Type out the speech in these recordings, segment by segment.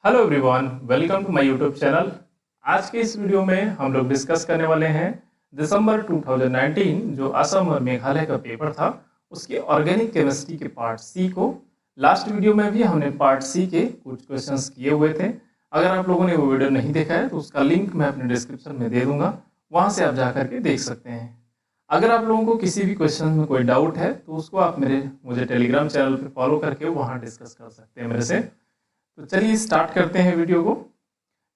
Hello everyone, welcome to my YouTube channel. आज के इस वीडियो में हम लोग डिस्कस करने वाले हैं दिसंबर 2019 जो असम और मेघालय का पेपर था उसके ऑर्गेनिक केमिस्ट्री के पार्ट सी को। लास्ट वीडियो में भी हमने पार्ट सी के कुछ क्वेश्चंस किए हुए थे। अगर आप लोगों ने वो वीडियो नहीं देखा है तो उसका लिंक मैं अपने डिस्क्रिप्शन में दे दूंगा, वहाँ से आप जा करके देख सकते हैं। अगर आप लोगों को किसी भी क्वेश्चन में कोई डाउट है तो उसको आप मुझे टेलीग्राम चैनल पर फॉलो करके वहाँ डिस्कस कर सकते हैं मेरे से। तो चलिए स्टार्ट करते हैं वीडियो को।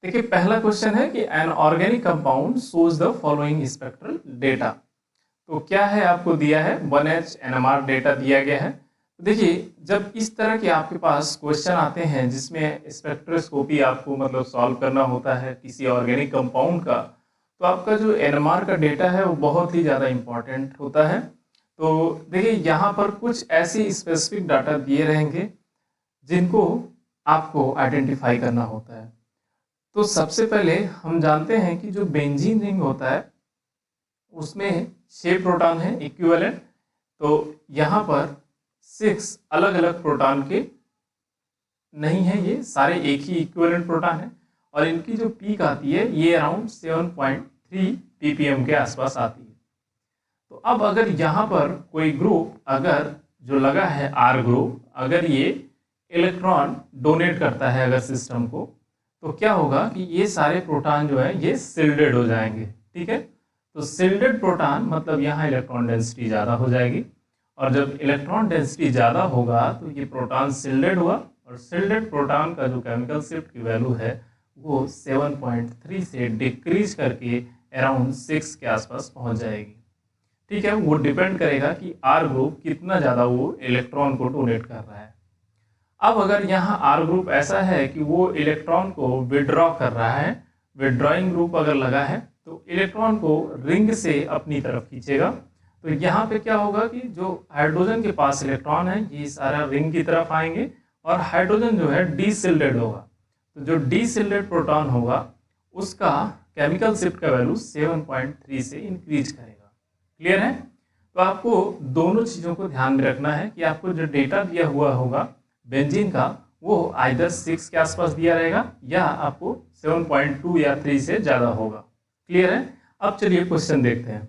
देखिए, पहला क्वेश्चन है कि an organic compound shows the following spectral data. तो क्या है, आपको दिया है 1H NMR डेटा दिया गया है। तो देखिए, जब इस तरह के आपके पास क्वेश्चन आते हैं जिसमें स्पेक्ट्रोस्कोपी आपको मतलब सॉल्व करना होता है किसी ऑर्गेनिक कंपाउंड का, तो आपका जो NMR का डेटा है वो बहुत ही ज़्यादा इम्पॉर्टेंट होता है। तो देखिए, यहाँ पर कुछ ऐसे स्पेसिफिक डाटा दिए रहेंगे जिनको आपको आइडेंटिफाई करना होता है। तो सबसे पहले हम जानते हैं कि जो बेंजीन रिंग होता है उसमें 6 प्रोटॉन है इक्विवेलेंट। तो यहाँ पर 6 अलग अलग प्रोटॉन के नहीं है, ये सारे एक ही इक्विवेलेंट प्रोटॉन है और इनकी जो पीक आती है ये अराउंड 7.3 ppm के आसपास आती है। तो अब अगर यहाँ पर कोई ग्रुप अगर जो लगा है R ग्रुप, अगर ये इलेक्ट्रॉन डोनेट करता है अगर सिस्टम को, तो क्या होगा कि ये सारे प्रोटॉन जो है ये शिल्डेड हो जाएंगे। ठीक है, तो शिल्डेड प्रोटॉन मतलब यहाँ इलेक्ट्रॉन डेंसिटी ज़्यादा हो जाएगी और जब इलेक्ट्रॉन डेंसिटी ज़्यादा होगा तो ये प्रोटॉन शिल्डेड हुआ और शिल्डेड प्रोटॉन का जो केमिकल शिफ्ट की वैल्यू है वो 7.3 से डिक्रीज करके अराउंड 6 के आसपास पहुँच जाएगी। ठीक है, वो डिपेंड करेगा कि आर ग्रुप कितना ज़्यादा वो इलेक्ट्रॉन को डोनेट कर रहा है। अब अगर यहाँ आर ग्रुप ऐसा है कि वो इलेक्ट्रॉन को विड्रॉ कर रहा है, विड्रॉइंग ग्रुप अगर लगा है तो इलेक्ट्रॉन को रिंग से अपनी तरफ खींचेगा। तो यहाँ पे क्या होगा कि जो हाइड्रोजन के पास इलेक्ट्रॉन है ये सारा रिंग की तरफ आएंगे और हाइड्रोजन जो है डीसिल्डेड होगा। तो जो डीसिल्डेड प्रोटॉन होगा उसका केमिकल शिफ्ट का वैल्यू 7.3 से इंक्रीज करेगा। क्लियर है? तो आपको दोनों चीज़ों को ध्यान में रखना है कि आपको जो डेटा दिया हुआ होगा बेंजीन का वो आइदर 6 के आसपास दिया रहेगा या आपको 7.2 या 3 से ज़्यादा होगा। क्लियर है? अब चलिए क्वेश्चन देखते हैं।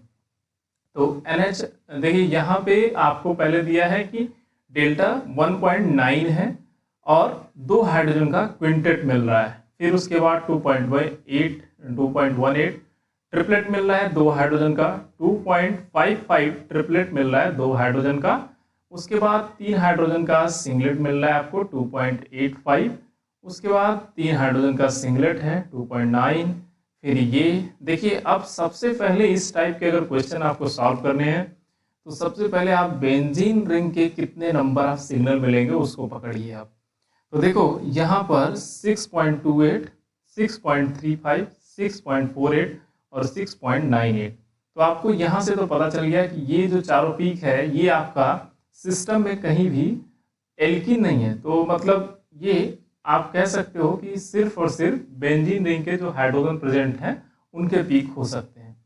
तो NH देखिए यहाँ पे आपको पहले दिया है कि डेल्टा 1.9 है और 2 हाइड्रोजन का क्विंटेट मिल रहा है। फिर उसके बाद 2.18 ट्रिपलेट मिल रहा है 2 हाइड्रोजन का, 2.55 ट्रिपलेट मिल रहा है 2 हाइड्रोजन का। उसके बाद 3 हाइड्रोजन का सिंगलेट मिल रहा है आपको 2.85। उसके बाद 3 हाइड्रोजन का सिंगलेट है 2.9। फिर ये देखिए, अब सबसे पहले इस टाइप के अगर क्वेश्चन आपको सॉल्व करने हैं तो सबसे पहले आप बेंजीन रिंग के कितने नंबर ऑफ सिग्नल मिलेंगे उसको पकड़िए आप। तो देखो यहाँ पर 6.28, 6.35, 6.48 और 6.98। तो आपको यहाँ से तो पता चल गया कि ये जो चारों पीक है ये आपका सिस्टम में कहीं भी एल्कीन नहीं है। तो मतलब ये आप कह सकते हो कि सिर्फ और सिर्फ बेंजीन रिंग के जो हाइड्रोजन प्रेजेंट हैं उनके पीक हो सकते हैं।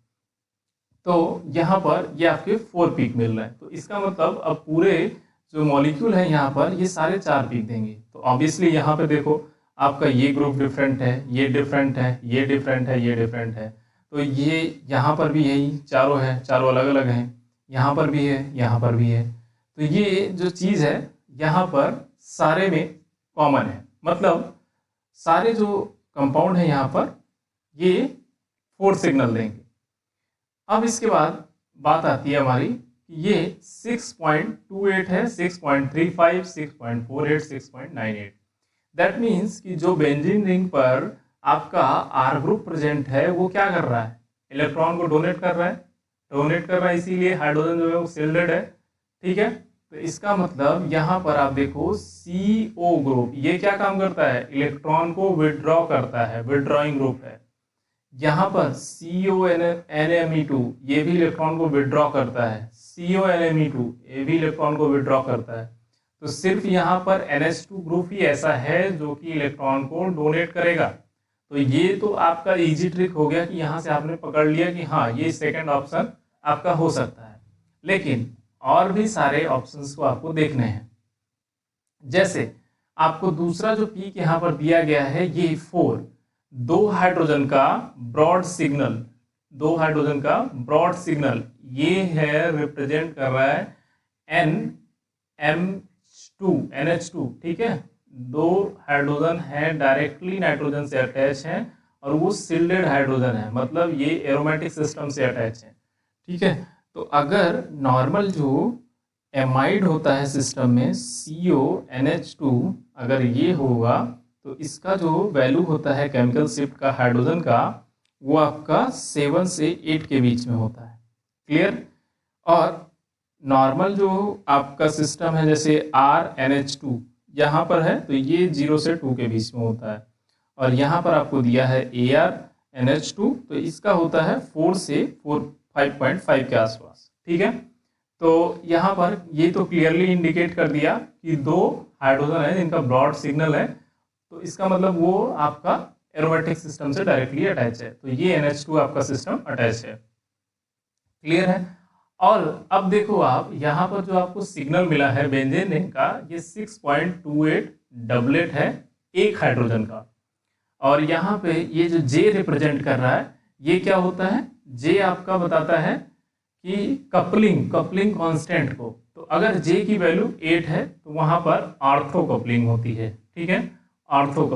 तो यहाँ पर ये आपके 4 पीक मिल रहे हैं। तो इसका मतलब अब पूरे जो मॉलिक्यूल है यहाँ पर ये सारे 4 पीक देंगे। तो ऑब्वियसली यहाँ पे देखो आपका ये ग्रुप डिफरेंट है, ये डिफरेंट है, ये डिफरेंट है, ये डिफरेंट है। तो ये यहाँ पर भी यही चारों है, चारों अलग अलग हैं, यहाँ पर भी है, यहाँ पर भी है। तो ये जो चीज़ है यहाँ पर सारे में कॉमन है, मतलब सारे जो कंपाउंड है यहाँ पर ये 4 सिग्नल देंगे। अब इसके बाद बात आती है हमारी कि ये 6.28 है, 6.35, 6.48, 6.98। दैट मीन्स कि जो बेंजीन रिंग पर आपका आर ग्रुप प्रेजेंट है वो क्या कर रहा है, इलेक्ट्रॉन को डोनेट कर रहा है। डोनेट कर रहा है इसीलिए हाइड्रोजन जो है वो शिल्डेड है। ठीक है, तो इसका मतलब यहाँ पर आप देखो CO ग्रुप ये क्या काम करता है, इलेक्ट्रॉन को विड्रॉ करता है, विड्रॉइंग ग्रुप है। यहाँ पर CONMe2 ये भी इलेक्ट्रॉन को विड्रॉ करता है, CONMe2 ये भी इलेक्ट्रॉन को विड्रॉ करता है। तो सिर्फ यहाँ पर NH2 ग्रुप ही ऐसा है जो कि इलेक्ट्रॉन को डोनेट करेगा। तो ये तो आपका इजी ट्रिक हो गया कि यहाँ से आपने पकड़ लिया कि हाँ ये सेकंड ऑप्शन आपका हो सकता है। लेकिन और भी सारे ऑप्शंस को आपको देखने हैं। जैसे आपको दूसरा जो पीक यहाँ पर दिया गया है ये 4, दो हाइड्रोजन का ब्रॉड सिग्नल, दो हाइड्रोजन का ब्रॉड सिग्नल, ये है रिप्रेजेंट कर रहा है NH2, ठीक है। दो हाइड्रोजन है डायरेक्टली नाइट्रोजन से अटैच हैं और वो सिल्डेड हाइड्रोजन है, मतलब ये एरोमेटिक सिस्टम से अटैच है, ठीक है। तो अगर नॉर्मल जो एमाइड होता है सिस्टम में CONH2, अगर ये होगा तो इसका जो वैल्यू होता है केमिकल शिफ्ट का हाइड्रोजन का, वो आपका 7 से 8 के बीच में होता है, क्लियर। और नॉर्मल जो आपका सिस्टम है जैसे RNH2 यहाँ पर है तो ये 0 से 2 के बीच में होता है, और यहाँ पर आपको दिया है ARNH2 तो इसका होता है 4 से 5.5 के आसपास, ठीक है। तो यहाँ पर ये तो क्लियरली इंडिकेट कर दिया कि दो हाइड्रोजन है जिनका ब्रॉड सिग्नल है, तो इसका मतलब वो आपका एरोमेटिक सिस्टम से डायरेक्टली अटैच है, तो ये NH2 आपका सिस्टम अटैच है, क्लियर है। और अब देखो आप यहाँ पर जो आपको सिग्नल मिला है बेंजीन रिंग का, ये 6.28 डबलेट है एक हाइड्रोजन का, और यहाँ पे ये जो J रिप्रेजेंट कर रहा है ये क्या होता है, J आपका बताता है कि कपलिंग कांस्टेंट को, तो अगर J की वैल्यू 8 है तो वहां पर आर्थो कपलिंग होती है, ठीक है। आर्थो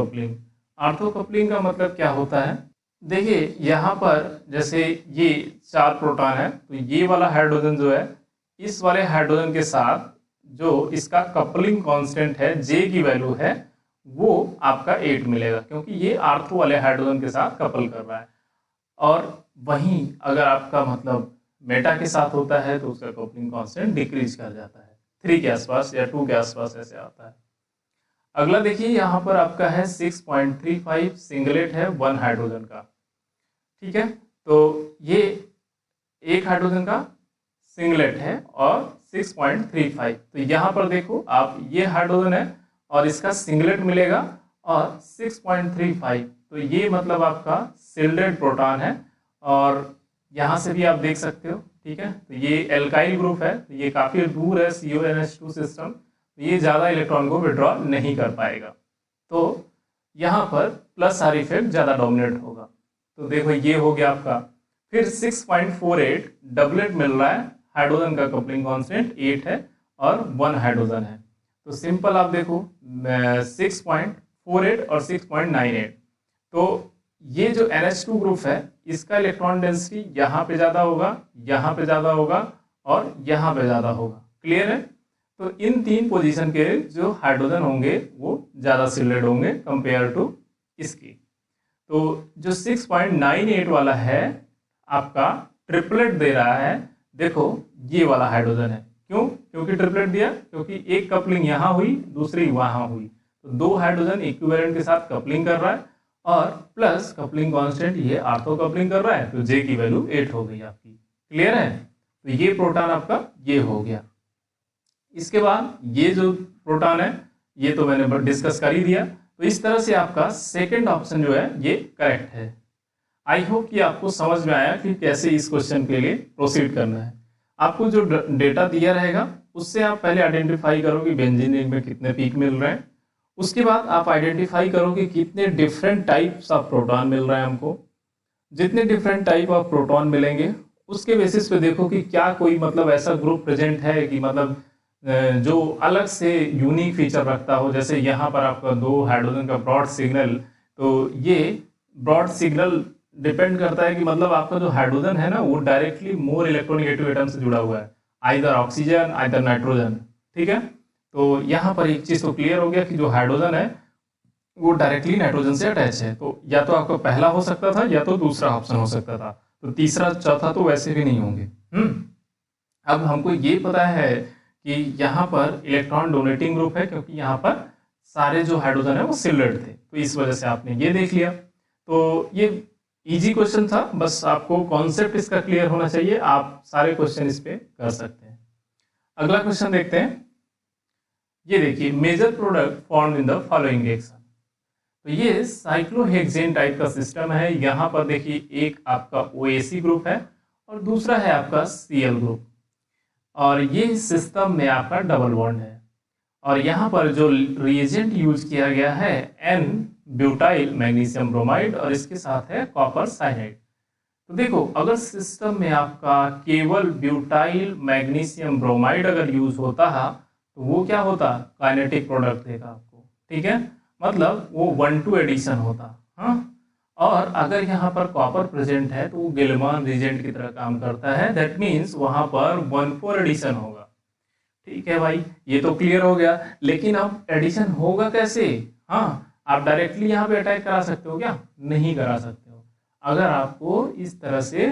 कपलिंग का मतलब क्या होता है, देखिए यहाँ पर जैसे ये 4 प्रोटॉन है तो ये वाला हाइड्रोजन जो है इस वाले हाइड्रोजन के साथ जो इसका कपलिंग कांस्टेंट है J की वैल्यू है वो आपका 8 मिलेगा, क्योंकि ये आर्थो वाले हाइड्रोजन के साथ कपल कर रहा है। और वहीं अगर आपका मतलब मेटा के साथ होता है तो उसका कपलिंग कांस्टेंट डिक्रीज कर जाता है, 3 के आसपास या 2 के आसपास ऐसे आता है। अगला देखिए यहाँ पर आपका है 6.35 सिंगलेट है 1 हाइड्रोजन का, ठीक है। तो ये एक हाइड्रोजन का सिंगलेट है और 6.35, तो यहाँ पर देखो आप ये हाइड्रोजन है और इसका सिंगलेट मिलेगा और 6.35, तो ये मतलब आपका सिल्डेड प्रोटॉन है, और यहाँ से भी आप देख सकते हो, ठीक है। तो ये एल्काइल ग्रुप है, तो ये काफी दूर है CONH2 सिस्टम, तो ये ज्यादा इलेक्ट्रॉन को विड्रॉ नहीं कर पाएगा, तो यहाँ पर प्लस आर इफेक्ट ज्यादा डोमिनेट होगा। तो देखो ये हो गया आपका, फिर 6.48 डबलेट मिल रहा है, हाइड्रोजन का कपलिंग कांस्टेंट 8 है और 1 हाइड्रोजन है, तो सिंपल आप देखो 6.48 और 6.98, तो ये जो NH2 ग्रुप है इसका इलेक्ट्रॉन डेंसिटी यहाँ पे ज्यादा होगा, यहाँ पे ज्यादा होगा और यहाँ पे ज्यादा होगा, क्लियर है। तो इन 3 पोजीशन के जो हाइड्रोजन होंगे वो ज्यादा सिलेक्ट होंगे कंपेयर टू इसकी। तो जो 6.98 वाला है आपका ट्रिपलेट दे रहा है, देखो ये वाला हाइड्रोजन है, क्यों, क्योंकि ट्रिपलेट दिया, क्योंकि एक कपलिंग यहाँ हुई दूसरी वहां हुई, तो 2 हाइड्रोजन इक्विवेलेंट के साथ कपलिंग कर रहा है और प्लस कपलिंग कांस्टेंट ये आर्थो कपलिंग कर रहा है, तो J की वैल्यू 8 हो गई आपकी, क्लियर है। तो ये प्रोटॉन आपका ये हो गया। इसके बाद ये जो प्रोटॉन है ये तो मैंने डिस्कस कर ही दिया, तो इस तरह से आपका सेकंड ऑप्शन जो है ये करेक्ट है। आई होप कि आपको समझ में आया कि कैसे इस क्वेश्चन के लिए प्रोसीड करना है। आपको जो डेटा दिया रहेगा उससे आप पहले आइडेंटिफाई करो कि बेंजीन रिंग में कितने पीक मिल रहे हैं, उसके बाद आप आइडेंटिफाई करो कि कितने डिफरेंट टाइप्स ऑफ प्रोटॉन मिल रहे हैं हमको। जितने डिफरेंट टाइप ऑफ प्रोटॉन मिलेंगे उसके बेसिस पे देखो कि क्या कोई मतलब ऐसा ग्रुप प्रेजेंट है कि मतलब जो अलग से यूनिक फीचर रखता हो, जैसे यहाँ पर आपका 2 हाइड्रोजन का ब्रॉड सिग्नल, तो ये ब्रॉड सिग्नल डिपेंड करता है कि मतलब आपका जो हाइड्रोजन है ना वो डायरेक्टली मोर इलेक्ट्रोनेगेटिव एटम से जुड़ा हुआ है, आइदर ऑक्सीजन आइदर नाइट्रोजन, ठीक है। तो यहाँ पर एक चीज तो क्लियर हो गया कि जो हाइड्रोजन है वो डायरेक्टली नाइट्रोजन से अटैच है, तो या तो आपका पहला हो सकता था या तो दूसरा ऑप्शन हो सकता था, तो तीसरा चौथा तो वैसे भी नहीं होंगे। अब हमको ये पता है कि यहाँ पर इलेक्ट्रॉन डोनेटिंग ग्रुप है, क्योंकि यहाँ पर सारे जो हाइड्रोजन है वो सिल्डेड थे, तो इस वजह से आपने ये देख लिया। तो ये इजी क्वेश्चन था, बस आपको कॉन्सेप्ट इसका क्लियर होना चाहिए, आप सारे क्वेश्चन इस पे कर सकते हैं। अगला क्वेश्चन देखते हैं। ये देखिए, major product form in the following reaction. तो ये साइक्लोहेक्सेन टाइप का सिस्टम है। यहाँ पर देखिए एक आपका OAC ग्रुप है और दूसरा है आपका Cl ग्रुप, और ये सिस्टम में आपका डबल बॉन्ड है, और यहाँ पर जो रिएजेंट यूज किया गया है एन ब्यूटाइल मैग्नीशियम ब्रोमाइड और इसके साथ है कॉपर साइनाइड। तो देखो अगर सिस्टम में आपका केवल ब्यूटाइल मैग्नीशियम ब्रोमाइड अगर यूज होता है तो वो क्या होता, काइनेटिक प्रोडक्ट देगा आपको, ठीक है, मतलब वो 1:2 एडिशन होता। हाँ, और अगर यहाँ पर कॉपर प्रेजेंट है तो वो गिलमान रिजेंट की तरह काम करता है, दैट मीन्स वहां पर 1:4 एडिशन होगा। ठीक है भाई, ये तो क्लियर हो गया। लेकिन अब एडिशन होगा कैसे? हाँ, आप डायरेक्टली यहाँ पे अटैक करा सकते हो क्या? नहीं करा सकते हो। अगर आपको इस तरह से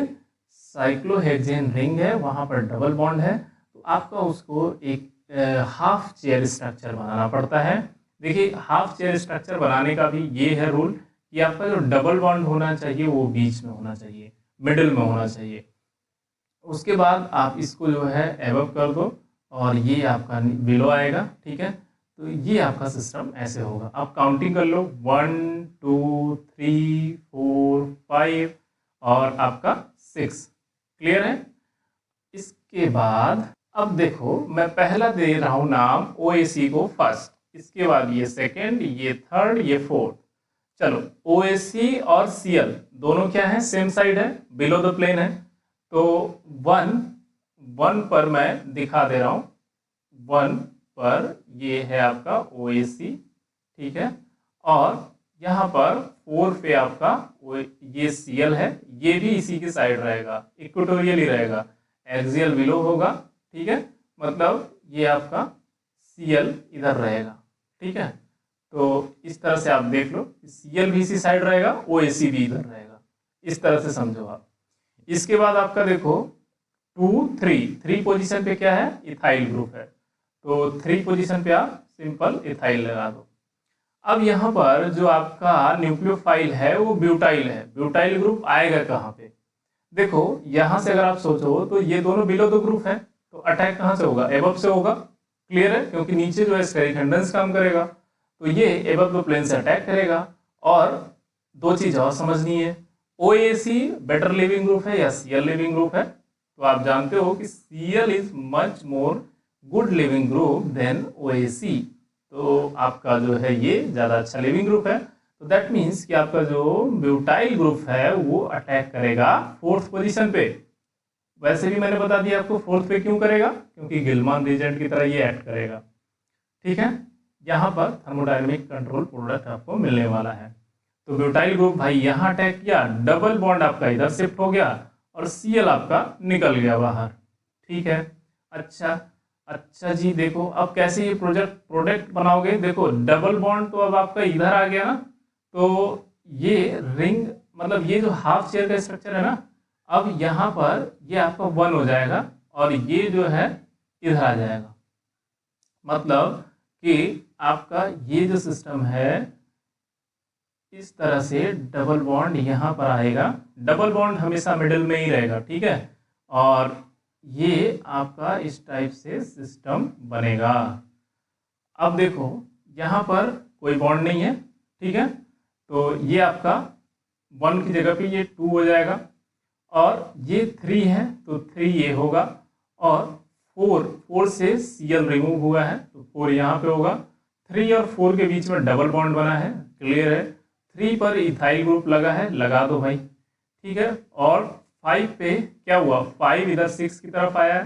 साइक्लोहेक्सेन रिंग है, वहां पर डबल बॉन्ड है, तो आपका उसको एक हाफ चेयर स्ट्रक्चर बनाना पड़ता है। देखिए हाफ चेयर स्ट्रक्चर बनाने का भी ये है रूल कि आपका जो डबल बॉन्ड होना चाहिए वो बीच में होना चाहिए, मिडिल में होना चाहिए। उसके बाद आप इसको जो है एबव कर दो और ये आपका बिलो आएगा, ठीक है। तो ये आपका सिस्टम ऐसे होगा। आप काउंटिंग कर लो 1 2 3 4 5 और आपका 6। क्लियर है? इसके बाद अब देखो मैं पहला दे रहा हूं नाम OAC को फर्स्ट, इसके बाद ये सेकेंड, ये थर्ड, ये फोर्थ। चलो OAC और Cl दोनों क्या है, सेम साइड है, बिलो द प्लेन है। तो 1 पर मैं दिखा दे रहा हूं, 1 पर ये है आपका OAC, ठीक है, और यहाँ पर 4 पे आपका ये Cl है, ये भी इसी की साइड रहेगा, इक्वेटोरियल ही रहेगा, एक्सियल बिलो होगा, ठीक है, मतलब ये आपका Cl इधर रहेगा, ठीक है। तो इस तरह से आप देख लो, Cl भी इसी साइड रहेगा, OAC भी इधर रहेगा, इस तरह से समझो आप। इसके बाद आपका देखो 2 3 पोजीशन पे क्या है, इथाइल ग्रुप है, तो 3 पोजीशन पे आप सिंपल इथाइल लगा दो। अब यहाँ पर जो आपका न्यूक्लियोफाइल है वो ब्यूटाइल है, ब्यूटाइल ग्रुप आएगा कहाँ पे? देखो यहाँ से अगर आप सोचो तो ये दोनों बिलो द ग्रुप है, तो अटैक कहाँ से होगा, एबव से होगा। क्लियर है? क्योंकि नीचे जो है स्टेरिक हिंड्रेंस काम करेगा, तो ये एबव द प्लेन से अटैक करेगा। और दो चीज और समझनी है, OAC बेटर लिविंग ग्रुप है या Cl लिविंग ग्रुप है? तो आप जानते हो कि Cl is much more good leaving group than OAC, तो आपका जो है ये ज्यादा अच्छा लिविंग ग्रुप है। तो दैट मीन्स कि आपका जो ब्यूटाइल ग्रुप है वो अटैक करेगा 4th पोजीशन पे। वैसे भी मैंने बता दिया आपको 4th पे क्यों करेगा, क्योंकि गिलमान रीजेंट की तरह ये एक्ट करेगा, ठीक है। यहाँ पर थर्मोडायनेमिक कंट्रोल प्रोडक्ट आपको मिलने वाला है। तो ब्यूटाइल ग्रुप भाई यहाँ अटैक किया, डबल बॉन्ड आपका इधर शिफ्ट हो गया और Cl आपका निकल गया बाहर, ठीक है। अच्छा जी, देखो अब कैसे ये प्रोडक्ट बनाओगे। देखो डबल बॉन्ड तो अब आपका इधर आ गया ना, तो ये रिंग मतलब ये जो हाफ चेयर का स्ट्रक्चर है ना, अब यहाँ पर ये आपका 1 हो जाएगा और ये जो है इधर आ जाएगा। मतलब कि आपका ये जो सिस्टम है इस तरह से डबल बॉन्ड यहाँ पर आएगा, डबल बॉन्ड हमेशा मिडिल में ही रहेगा, ठीक है। और ये आपका इस टाइप से सिस्टम बनेगा। अब देखो यहाँ पर कोई बॉन्ड नहीं है, ठीक है, तो ये आपका 1 की जगह पे ये 2 हो जाएगा और ये 3 है तो 3 ये होगा और 4 से Cl रिमूव हुआ है तो 4 यहाँ पे होगा। 3 और 4 के बीच में डबल बॉन्ड बना है, क्लियर है। 3 पर इथाइल ग्रुप लगा है, लगा दो भाई, ठीक है। और 5 पे क्या हुआ, 5 इधर 6 की तरफ आया है,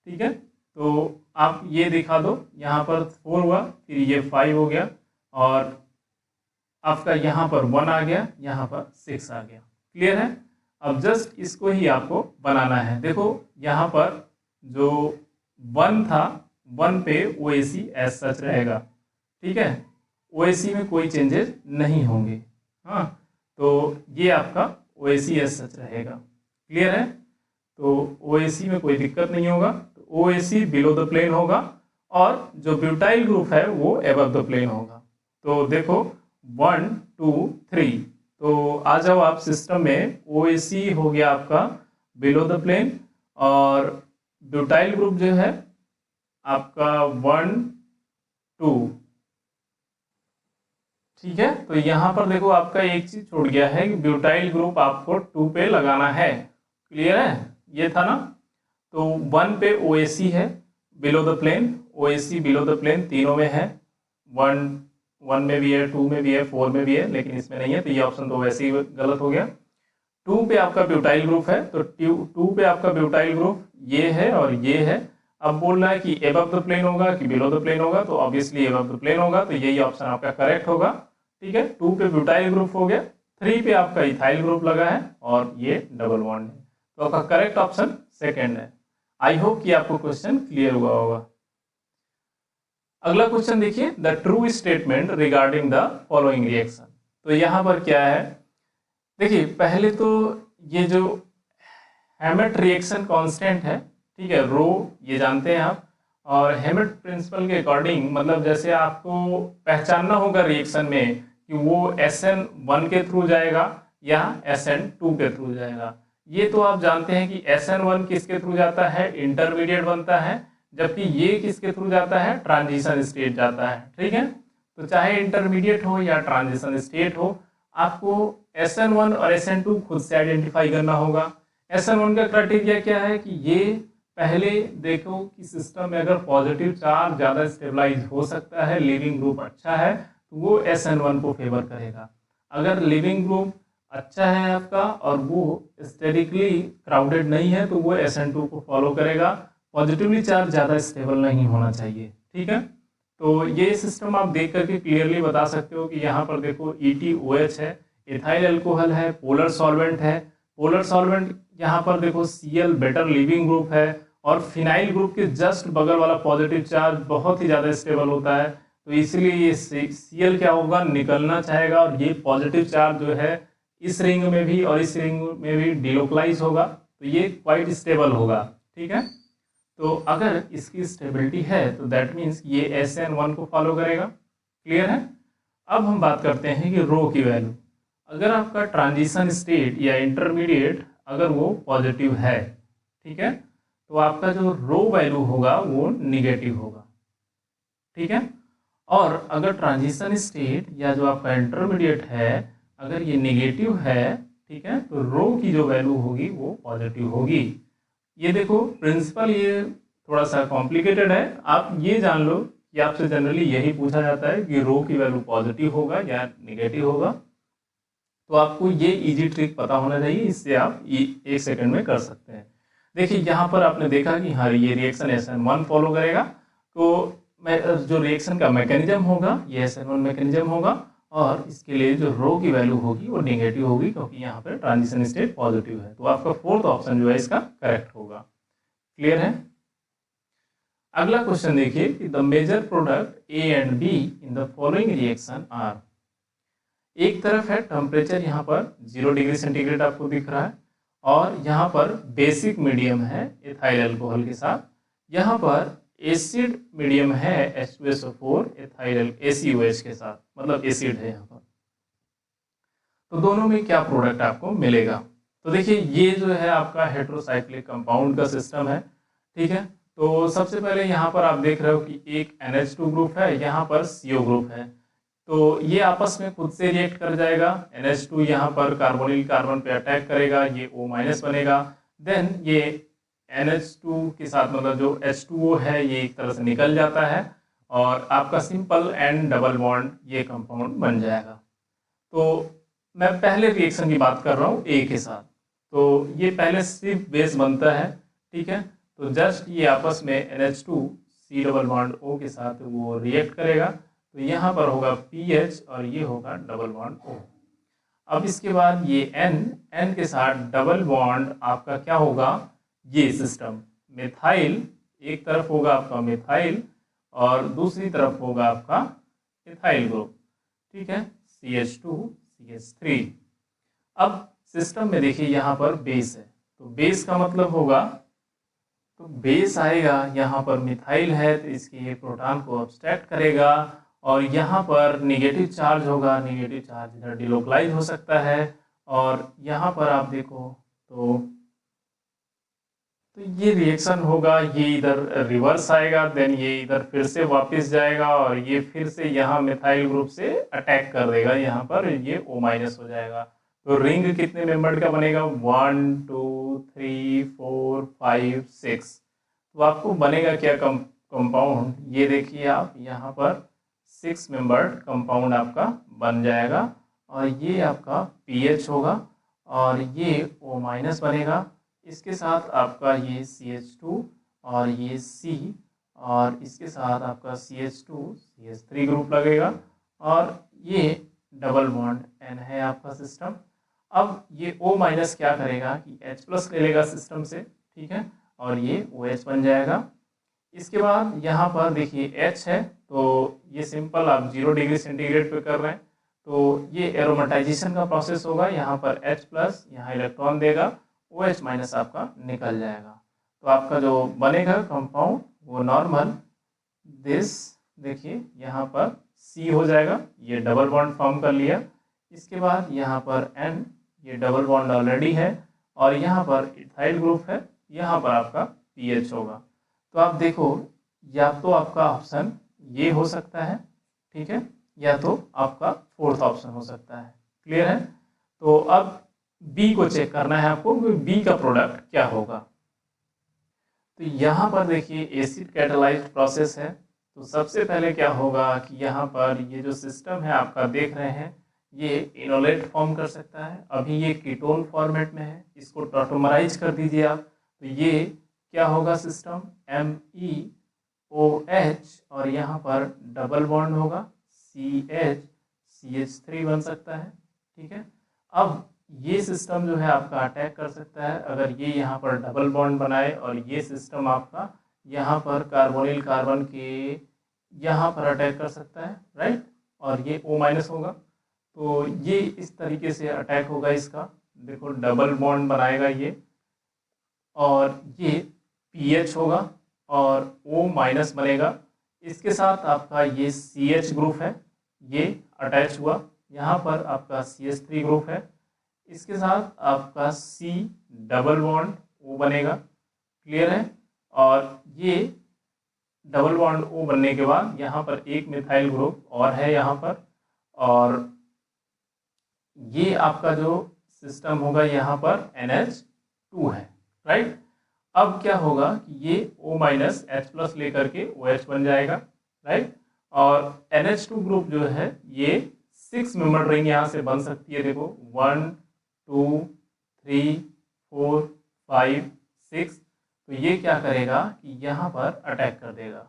ठीक है। तो आप ये दिखा दो, यहाँ पर 4 हुआ, फिर ये 5 हो गया और आपका यहाँ पर 1 आ गया, यहाँ पर 6 आ गया, क्लियर है। अब जस्ट इसको ही आपको बनाना है। देखो यहाँ पर जो 1 था, 1 पे OAC एज सच रहेगा, ठीक है, OAC में कोई चेंजेस नहीं होंगे। हाँ, तो ये आपका OAC एज सच रहेगा, क्लियर है। तो OAC में कोई दिक्कत नहीं होगा, तो OAC बिलो द प्लेन होगा और जो ब्यूटाइल ग्रुप है वो अबव द प्लेन होगा। तो देखो 1 2 3, तो आ जाओ आप सिस्टम में, OAC हो गया आपका बिलो द प्लेन और ब्यूटाइल ग्रुप जो है आपका 1 2, ठीक है। तो यहाँ पर देखो आपका एक चीज छूट गया है कि ब्यूटाइल ग्रुप आपको 2 पे लगाना है, क्लियर है, ये था ना। तो 1 पे OAC है below the plane, OAC below the plane तीनों में है, वन में भी है, 2 में भी है, 4 में भी है, लेकिन इसमें नहीं है, तो ये ऑप्शन तो वैसे ही गलत हो गया। 2 पे आपका ब्यूटाइल ग्रुप है, तो 2 पे आपका ब्यूटाइल ग्रुप ये है और ये है। अब बोल रहा है कि एबव द प्लेन होगा कि बिलो द प्लेन होगा, तो ऑब्वियसली एबव द प्लेन होगा, तो यही ऑप्शन आपका करेक्ट होगा। ठीक है, 2 पे ब्यूटाइल ग्रुप हो गया, 3 पे आपका इथाइल ग्रुप लगा है और ये डबल बॉन्ड है, तो आपका करेक्ट ऑप्शन सेकंड है। आई होप कि आपको क्वेश्चन क्लियर हुआ होगा। अगला क्वेश्चन देखिए, the true statement regarding the following reaction. तो यहाँ पर क्या है, देखिए पहले तो ये जो हैमेट रिएक्शन कांस्टेंट है, ठीक है, रो ये जानते हैं आप, और हैमेट प्रिंसिपल के अकॉर्डिंग मतलब जैसे आपको पहचानना होगा रिएक्शन में कि वो SN1 के थ्रू जाएगा या SN2 के थ्रू जाएगा। ये तो आप जानते हैं कि SN1 किसके थ्रू जाता है, इंटरमीडिएट बनता है, जबकि ये किसके थ्रू जाता है, ट्रांजिशन स्टेट जाता है। ठीक है, तो चाहे इंटरमीडिएट हो या ट्रांजिशन स्टेट हो, आपको SN1 और SN2 खुद से आइडेंटिफाई करना होगा। SN1 का क्राइटेरिया क्या है कि ये पहले देखो कि सिस्टम में अगर पॉजिटिव चार्ज ज़्यादा स्टेबलाइज हो सकता है, लिविंग ग्रुप अच्छा है, तो वो SN1 को फेवर करेगा। अगर लिविंग ग्रुप अच्छा है आपका और वो स्टेरिकली क्राउडेड नहीं है, तो वो SN2 को फॉलो करेगा। पॉजिटिवली चार्ज ज़्यादा स्टेबल नहीं होना चाहिए। ठीक है, तो ये सिस्टम आप देख करके क्लियरली बता सकते हो कि यहाँ पर देखो ETOH है, इथाइल अल्कोहल है, पोलर सॉल्वेंट है। पोलर सॉल्वेंट यहाँ पर देखो Cl बेटर लिविंग ग्रुप है, और फिनाइल ग्रुप के जस्ट बगल वाला पॉजिटिव चार्ज बहुत ही ज़्यादा स्टेबल होता है, तो इसलिए ये Cl क्या होगा, निकलना चाहेगा, और ये पॉजिटिव चार्ज जो है इस रिंग में भी और इस रिंग में भी डिलोकलाइज होगा, तो ये क्वाइट स्टेबल होगा। ठीक है, तो अगर इसकी स्टेबिलिटी है तो दैट मीन्स ये SN1 को फॉलो करेगा। क्लियर है। अब हम बात करते हैं कि रो की वैल्यू, अगर आपका ट्रांजिशन स्टेट या इंटरमीडिएट अगर वो पॉजिटिव है, ठीक है, तो आपका जो रो वैल्यू होगा वो निगेटिव होगा। ठीक है, और अगर ट्रांजिशन स्टेट या जो आपका इंटरमीडिएट है अगर ये निगेटिव है, ठीक है, तो रो की जो वैल्यू होगी वो पॉजिटिव होगी। ये देखो प्रिंसिपल ये थोड़ा सा कॉम्प्लिकेटेड है, आप ये जान लो कि आपसे जनरली यही पूछा जाता है कि रो की वैल्यू पॉजिटिव होगा या निगेटिव होगा, तो आपको ये इजी ट्रिक पता होना चाहिए, इससे आप 1 सेकंड में कर सकते हैं। देखिए यहाँ पर आपने देखा कि हाँ ये रिएक्शन SN1 फॉलो करेगा, तो जो रिएक्शन का मैकेनिज्म होगा ये SN1 मैकेनिज्म होगा, और इसके लिए जो रो की वैल्यू होगी वो निगेटिव होगी, क्योंकि यहाँ पर ट्रांजिशन स्टेट पॉजिटिव है, तो आपका फोर्थ ऑप्शन जो है इसका करेक्ट होगा। क्लियर है। अगला क्वेश्चन देखिए कि the major product A and B in the following reaction are. एक तरफ है टेम्परेचर यहाँ पर 0 डिग्री सेंटीग्रेड आपको दिख रहा है, और यहाँ पर बेसिक मीडियम है इथाइल अल्कोहल के साथ, यहाँ पर एसिड मीडियम है H2SO4 इथाइल ACOH के साथ, मतलब एसिड है यहाँ पर। तो दोनों में क्या प्रोडक्ट आपको मिलेगा, तो देखिए ये जो है आपका हेटेरोसाइक्लिक कंपाउंड का सिस्टम है। ठीक है, तो सबसे पहले यहाँ पर आप देख रहे हो कि एक NH2 ग्रुप है, यहाँ पर CO ग्रुप है, तो ये आपस में खुद से रिएक्ट कर जाएगा। NH2 यहाँ पर कार्बोनिल कार्बन पे अटैक करेगा, ये O- बनेगा, देन ये NH2 के साथ मतलब जो H2O है ये एक तरह से निकल जाता है, और आपका सिंपल एंड डबल बॉन्ड ये कंपाउंड बन जाएगा। तो मैं पहले रिएक्शन की बात कर रहा हूँ A के साथ, तो ये पहले सिर्फ बेस बनता है। ठीक है, तो जस्ट ये आपस में NH2 C double bond O के साथ वो रिएक्ट करेगा, तो यहाँ पर होगा PH और ये होगा डबल बॉन्ड O। अब इसके बाद ये N के साथ डबल बॉन्ड आपका क्या होगा, ये सिस्टम मिथाइल, एक तरफ होगा आपका मिथाइल और दूसरी तरफ होगा आपका इथाइल ग्रुप। ठीक है, CH2 CH3। अब सिस्टम में देखिए यहाँ पर बेस है, तो बेस का मतलब होगा, तो बेस आएगा यहाँ पर मिथाइल है तो इसके ये प्रोटॉन को अब्स्ट्रैक्ट करेगा, और यहाँ पर नेगेटिव चार्ज होगा, नेगेटिव चार्ज इधर डिलोकलाइज हो सकता है, और यहाँ पर आप देखो तो ये रिएक्शन होगा, ये इधर रिवर्स आएगा, देन ये इधर फिर से वापस जाएगा, और ये फिर से यहाँ मिथाइल ग्रुप से अटैक कर देगा, यहाँ पर ये O- हो जाएगा। तो रिंग कितने मेंबर्ड का बनेगा, 1 2 3 4 5 6। तो आपको बनेगा क्या, कंपाउंड ये देखिए आप यहाँ पर 6 मेंबर्ड कंपाउंड आपका बन जाएगा और ये आपका पीएच होगा और ये O माइनस बनेगा। इसके साथ आपका ये CH2 और ये C और इसके साथ आपका CH2 CH3 ग्रुप लगेगा और ये डबल बॉन्ड N है आपका सिस्टम। अब ये O माइनस क्या करेगा कि H प्लस ले लेगा सिस्टम से, ठीक है, और ये OH बन जाएगा। इसके बाद यहाँ पर देखिए H है तो ये सिंपल आप 0 डिग्री सेंटीग्रेड पे कर रहे हैं तो ये एरोमेटाइजेशन का प्रोसेस होगा। यहाँ पर H प्लस यहाँ इलेक्ट्रॉन देगा, OH माइनस आपका निकल जाएगा। तो आपका जो बनेगा कंपाउंड वो नॉर्मल दिस देखिए यहाँ पर C हो जाएगा, ये डबल बॉन्ड फॉर्म कर लिया। इसके बाद यहाँ पर N, ये डबल बॉन्ड ऑलरेडी है और यहाँ पर इथाइल ग्रुप है, यहाँ पर आपका पीएच होगा। तो आप देखो या तो आपका ऑप्शन ये हो सकता है, ठीक है, या तो आपका फोर्थ ऑप्शन हो सकता है। क्लियर है? तो अब बी को चेक करना है आपको कि बी का प्रोडक्ट क्या होगा। तो यहाँ पर देखिए एसिड कैटालाइज्ड प्रोसेस है। तो सबसे पहले क्या होगा कि यहाँ पर ये जो सिस्टम है आपका देख रहे हैं ये इनोलेट फॉर्म कर सकता है। अभी ये कीटोन फॉर्मेट में है, इसको टॉटोमराइज कर दीजिए आप। तो ये क्या होगा सिस्टम MEOH और यहाँ पर डबल बॉन्ड होगा CH3 बन सकता है, ठीक है। अब ये सिस्टम जो है आपका अटैक कर सकता है अगर ये यहाँ पर डबल बॉन्ड बनाए और ये सिस्टम आपका यहाँ पर कार्बोनिल कार्बन के यहाँ पर अटैक कर सकता है, राइट, और ये O माइनस होगा। तो ये इस तरीके से अटैक होगा इसका, देखो डबल बॉन्ड बनाएगा ये और ये पीएच होगा और O माइनस बनेगा। इसके साथ आपका ये CH ग्रुप है, ये अटैच हुआ, यहाँ पर आपका CH3 ग्रुप है। इसके साथ आपका C डबल बॉन्ड O बनेगा। क्लियर है? और ये डबल बॉन्ड O बनने के बाद यहाँ पर एक मिथाइल ग्रुप और है यहाँ पर, और ये आपका जो सिस्टम होगा यहाँ पर NH2 है, राइट। अब क्या होगा कि ये O माइनस H प्लस लेकर के OH बन जाएगा, राइट, और NH2 ग्रुप जो है ये 6 मेंबर रिंग यहाँ से बन सकती है। देखो 1 2 3 4 5 6। तो ये क्या करेगा कि यहाँ पर अटैक कर देगा,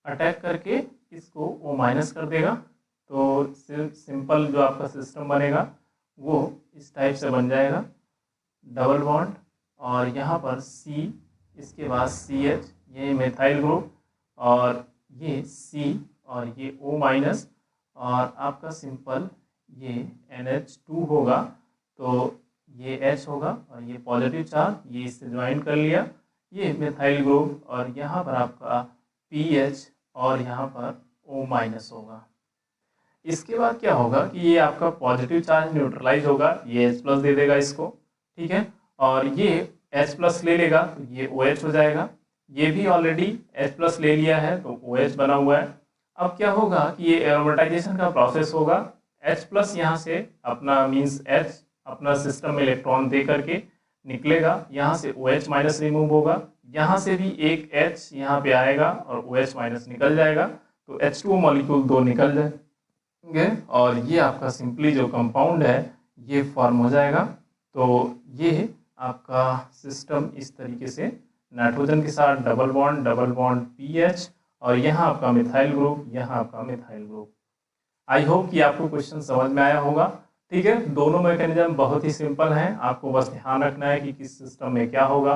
अटैक करके इसको O माइनस कर देगा। तो सिंपल जो आपका सिस्टम बनेगा वो इस टाइप से बन जाएगा, डबल बॉन्ड और यहाँ पर C, इसके बाद CH, ये मिथाइल ग्रुप और ये C और ये O माइनस और आपका सिंपल ये NH2 होगा। तो ये H होगा और ये पॉजिटिव चार्ज ये इससे ज्वाइन कर लिया, ये मिथाइल ग्रुप और यहाँ पर आपका PH और यहाँ पर O माइनस होगा। इसके बाद क्या होगा कि ये आपका पॉजिटिव चार्ज न्यूट्रलाइज होगा, ये H प्लस दे देगा इसको, ठीक है, और ये H प्लस ले लेगा तो ये OH हो जाएगा। ये भी ऑलरेडी H प्लस ले लिया है तो OH बना हुआ है। अब क्या होगा कि ये एरोमेटाइजेशन का प्रोसेस होगा, H प्लस यहाँ से अपना मीन्स H अपना सिस्टम में इलेक्ट्रॉन दे करके निकलेगा, यहाँ से OH माइनस रिमूव होगा, यहाँ से भी एक H यहाँ पे आएगा और OH माइनस निकल जाएगा, तो H2O मॉलिक्यूल 2 निकल जाएंगे और ये आपका सिंपली जो कंपाउंड है ये फॉर्म हो जाएगा। तो ये आपका सिस्टम इस तरीके से नाइट्रोजन के साथ डबल बॉन्ड पीएच और यहाँ आपका मिथाइल ग्रुप, यहाँ आपका मिथाइल ग्रुप। आई होप कि आपको क्वेश्चन समझ में आया होगा, ठीक है। दोनों मैकेनिज्म बहुत ही सिंपल हैं, आपको बस ध्यान रखना है कि किस सिस्टम में क्या होगा।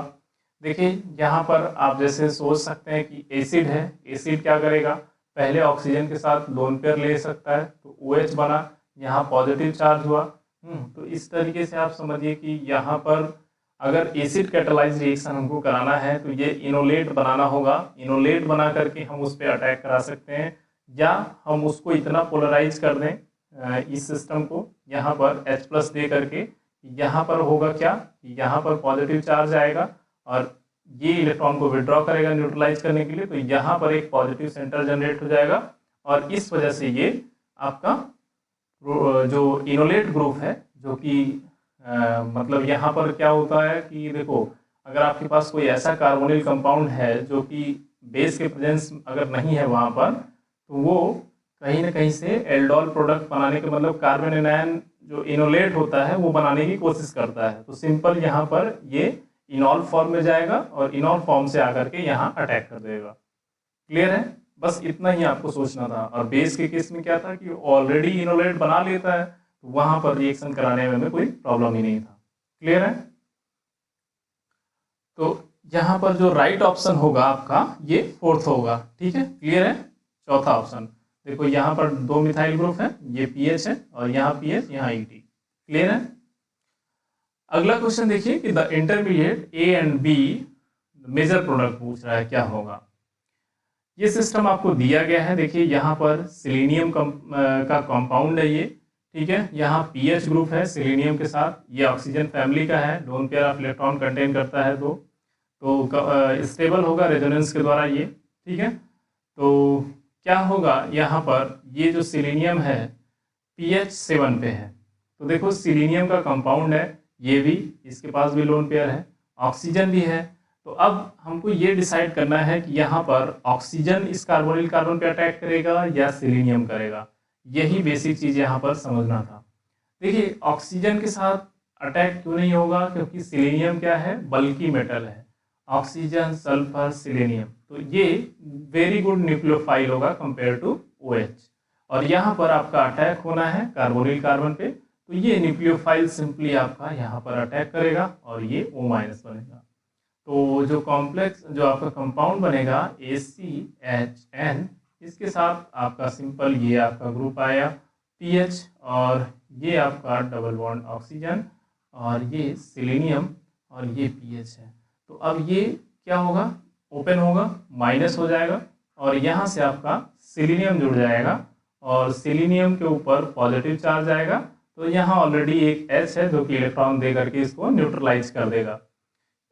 देखिए यहाँ पर आप जैसे सोच सकते हैं कि एसिड है, एसिड क्या करेगा, पहले ऑक्सीजन के साथ लोन पेयर ले सकता है तो OH बना, यहाँ पॉजिटिव चार्ज हुआ। तो इस तरीके से आप समझिए कि यहाँ पर अगर एसिड कैटालाइज रिएक्शन हमको कराना है तो ये इनोलेट बनाना होगा, इनोलेट बना करके हम उस पर अटैक करा सकते हैं, या हम उसको इतना पोलराइज कर दें इस सिस्टम को यहाँ पर H प्लस दे करके, यहाँ पर होगा क्या, यहाँ पर पॉजिटिव चार्ज आएगा और ये इलेक्ट्रॉन को विड्रॉ करेगा न्यूट्रलाइज करने के लिए, तो यहाँ पर एक पॉजिटिव सेंटर जनरेट हो जाएगा और इस वजह से ये आपका जो इनोलेट ग्रुप है जो कि मतलब यहाँ पर क्या होता है कि देखो अगर आपके पास कोई ऐसा कार्बोनिल कंपाउंड है जो कि बेस के प्रेजेंस अगर नहीं है वहाँ पर, तो वो कहीं ना कहीं से एल्डोल प्रोडक्ट बनाने के मतलब कार्बन एनायन जो इनोलेट होता है वो बनाने की कोशिश करता है। तो सिंपल यहाँ पर ये इनॉल फॉर्म में जाएगा और इनॉल फॉर्म से आकर के यहाँ अटैक कर देगा। क्लियर है? बस इतना ही आपको सोचना था। और बेस के केस में क्या था कि ऑलरेडी इनोलेट बना लेता है, तो वहां पर रिएक्शन कराने में कोई प्रॉब्लम ही नहीं था। क्लियर है? तो यहाँ पर जो राइट ऑप्शन होगा आपका ये फोर्थ होगा। ठीक है, क्लियर है? चौथा ऑप्शन देखो, यहाँ पर 2 मिथाइल ग्रुप है, ये पीएच है और यहाँ पीएच, यहाँ ईटी। क्लियर है? अगला क्वेश्चन देखिए कि the intermediate A and B major product पूछ रहा है, क्या होगा। ये सिस्टम आपको दिया गया है। देखिए यहाँ पर सिलीनियम का कंपाउंड है ये। ठीक है, यहाँ पीएच ग्रुप है सिलीनियम के साथ, ये ऑक्सीजन फैमिली का है, lone pair of electron contain करता है दो, तो स्टेबल होगा रेजोनेंस के द्वारा ये। ठीक है, तो क्या होगा यहाँ पर, ये जो सिलीनियम है pH 7 पे है, तो देखो सिलीनियम का कंपाउंड है ये भी, इसके पास भी लोन पेयर है, ऑक्सीजन भी है। तो अब हमको ये डिसाइड करना है कि यहाँ पर ऑक्सीजन इस कार्बोनिल कार्बन पे अटैक करेगा या सिलीनियम करेगा। यही बेसिक चीज यहाँ पर समझना था। देखिए ऑक्सीजन के साथ अटैक क्यों नहीं होगा, क्योंकि सिलीनियम क्या है, बल्की मेटल है, ऑक्सीजन सल्फर सिलीनियम, तो ये वेरी गुड न्यूक्लियोफाइल होगा कंपेयर टू OH। और यहाँ पर आपका अटैक होना है कार्बोनिल कार्बन पे, तो ये न्यूक्लियोफाइल सिंपली आपका यहाँ पर अटैक करेगा और ये O- बनेगा। तो जो कॉम्प्लेक्स जो आपका कंपाउंड बनेगा ACHN, इसके साथ आपका सिंपल ये आपका ग्रुप आया पीएच, और ये आपका डबल बॉन्ड ऑक्सीजन, और ये सिलीनियम, और ये पीएच है। तो अब ये क्या होगा, ओपन होगा, माइनस हो जाएगा, और यहाँ से आपका सिलीनियम जुड़ जाएगा, और सिलीनियम के ऊपर पॉजिटिव चार्ज आएगा, तो यहाँ ऑलरेडी एक H है जो कि इलेक्ट्रॉन दे करके इसको न्यूट्रलाइज कर देगा।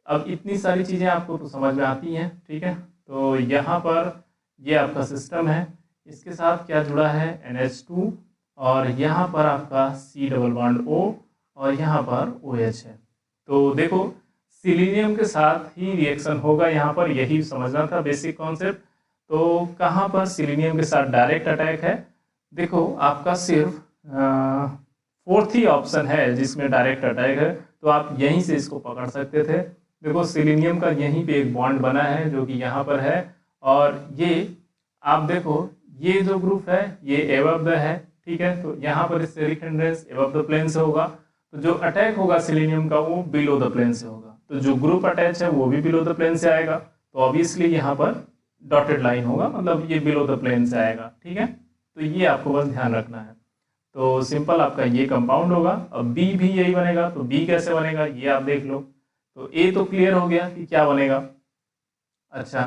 अब इतनी सारी चीज़ें आपको तो समझ में आती हैं। ठीक है, तो यहाँ पर ये आपका सिस्टम है, इसके साथ क्या जुड़ा है, NH2, और यहाँ पर आपका C डबल बॉन्ड O, और यहाँ पर OH है। तो देखो सिलीनियम के साथ ही रिएक्शन होगा, यहाँ पर यही समझना था बेसिक कॉन्सेप्ट। तो कहाँ पर सिलीनियम के साथ डायरेक्ट अटैक है, देखो आपका सिर्फ फोर्थ ही ऑप्शन है जिसमें डायरेक्ट अटैक है, तो आप यहीं से इसको पकड़ सकते थे। देखो सिलीनियम का यहीं पे एक बॉन्ड बना है जो कि यहाँ पर है, और ये आप देखो ये जो ग्रुप है ये एबव द है। ठीक है, तो यहाँ पर steric hindrance above the plane से होगा, तो जो अटैक होगा सिलीनियम का वो बिलो द प्लेन से होगा, तो जो ग्रुप अटैच है वो भी बिलो द प्लेन से आएगा, तो ऑब्वियसली यहाँ पर डॉटेड लाइन होगा, मतलब ये बिलो द प्लेन से आएगा। ठीक है, तो ये आपको बस ध्यान रखना है। तो सिंपल आपका ये कंपाउंड होगा। अब बी भी यही बनेगा, तो बी कैसे बनेगा ये आप देख लो। तो ए तो क्लियर हो गया कि क्या बनेगा। अच्छा,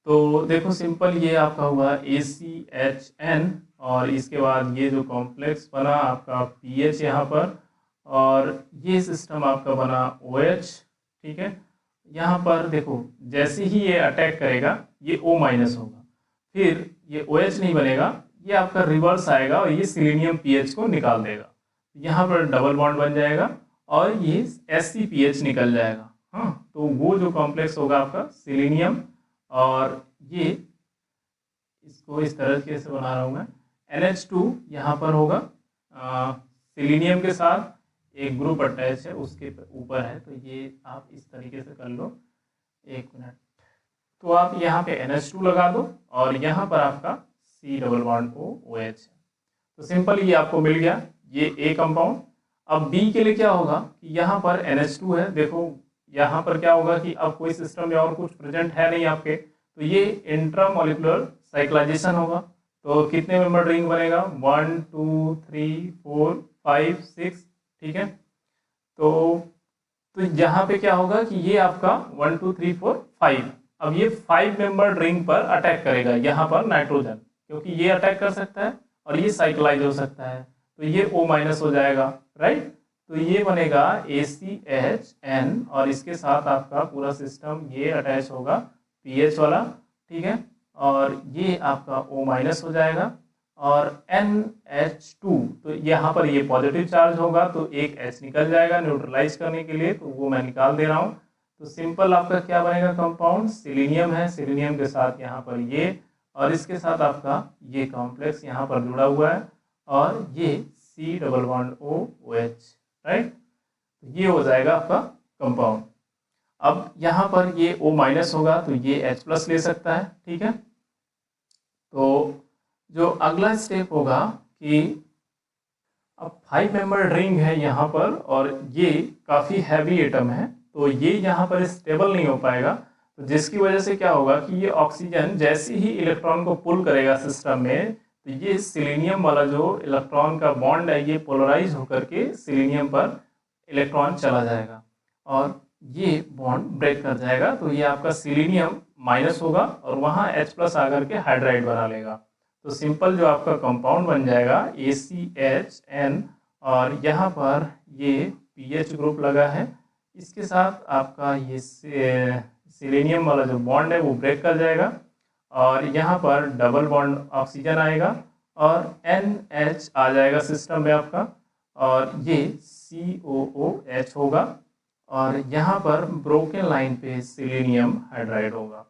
तो देखो सिंपल ये आपका हुआ ACHN, और इसके बाद ये जो कॉम्प्लेक्स बना आपका पीएच यहाँ पर, और ये सिस्टम आपका बना OH। ठीक है, यहाँ पर देखो जैसे ही ये अटैक करेगा ये O- होगा, फिर ये OH नहीं बनेगा, ये आपका रिवर्स आएगा और ये सिलीनियम पीएच को निकाल देगा, यहाँ पर डबल बॉन्ड बन जाएगा और ये SCPH निकल जाएगा। हाँ, तो वो जो कॉम्प्लेक्स होगा आपका सिलीनियम, और ये इसको इस तरह से बना रहा हूँ मैं, NH2 यहाँ पर होगा, सिलीनियम के साथ एक ग्रुप अटैच है उसके ऊपर है, तो ये आप इस तरीके से कर लो। एक मिनट, तो आप यहाँ पे NH2 लगा दो और यहाँ पर आपका C डबल बॉन्ड OH है। तो सिंपल ये आपको मिल गया ये A कंपाउंड। अब B के लिए क्या होगा कि यहाँ पर NH2 है, देखो यहाँ पर क्या होगा कि अब कोई सिस्टम में और कुछ प्रेजेंट है नहीं आपके, तो ये इंट्रामोलिकुलर साइक्लाइजेशन होगा। तो कितने मेंबर रिंग बनेगा, 1 2 3 4 5 6। ठीक है, तो यहाँ पे क्या होगा कि ये आपका 1 2 3 4 5, अब ये 5 मेंबर रिंग पर अटैक करेगा यहाँ पर नाइट्रोजन, क्योंकि ये अटैक कर सकता है और ये साइक्लाइज हो सकता है, तो ये O- हो जाएगा, राइट। तो ये बनेगा ACHN, और इसके साथ आपका पूरा सिस्टम ये अटैच होगा पीएच वाला। ठीक है, और ये आपका O- हो जाएगा, और NH2, तो यहाँ पर ये पॉजिटिव चार्ज होगा, तो एक H निकल जाएगा न्यूट्रलाइज करने के लिए, तो वो मैं निकाल दे रहा हूँ। तो सिंपल आपका क्या बनेगा कंपाउंड, सिलीनियम है, सिलीनियम के साथ यहाँ पर ये, और इसके साथ आपका ये कॉम्प्लेक्स यहाँ पर जुड़ा हुआ है, और ये C double bond OH, right. तो ये हो जाएगा आपका कंपाउंड। अब यहाँ पर ये O माइनस होगा तो ये H प्लस ले सकता है, ठीक है। तो जो अगला स्टेप होगा कि अब 5 मेंबर रिंग है यहाँ पर, और ये काफ़ी हैवी एटम है, तो ये यहाँ पर स्टेबल नहीं हो पाएगा। तो जिसकी वजह से क्या होगा कि ये ऑक्सीजन जैसे ही इलेक्ट्रॉन को पुल करेगा सिस्टम में, तो ये सिलीनियम वाला जो इलेक्ट्रॉन का बॉन्ड है ये पोलराइज होकर के सिलीनियम पर इलेक्ट्रॉन चला जाएगा और ये बॉन्ड ब्रेक कर जाएगा। तो ये आपका सिलीनियम माइनस होगा और वहाँ H प्लस आकर के हाइड्राइड बना लेगा। तो सिंपल जो आपका कंपाउंड बन जाएगा ACHN, और यहाँ पर ये PH ग्रुप लगा है, इसके साथ आपका ये सिलीनियम वाला जो बॉन्ड है वो ब्रेक कर जाएगा और यहाँ पर डबल बॉन्ड ऑक्सीजन आएगा और NH आ जाएगा सिस्टम में आपका, और ये COOH होगा और यहाँ पर ब्रोकन लाइन पे सिलीनियम हाइड्राइड होगा।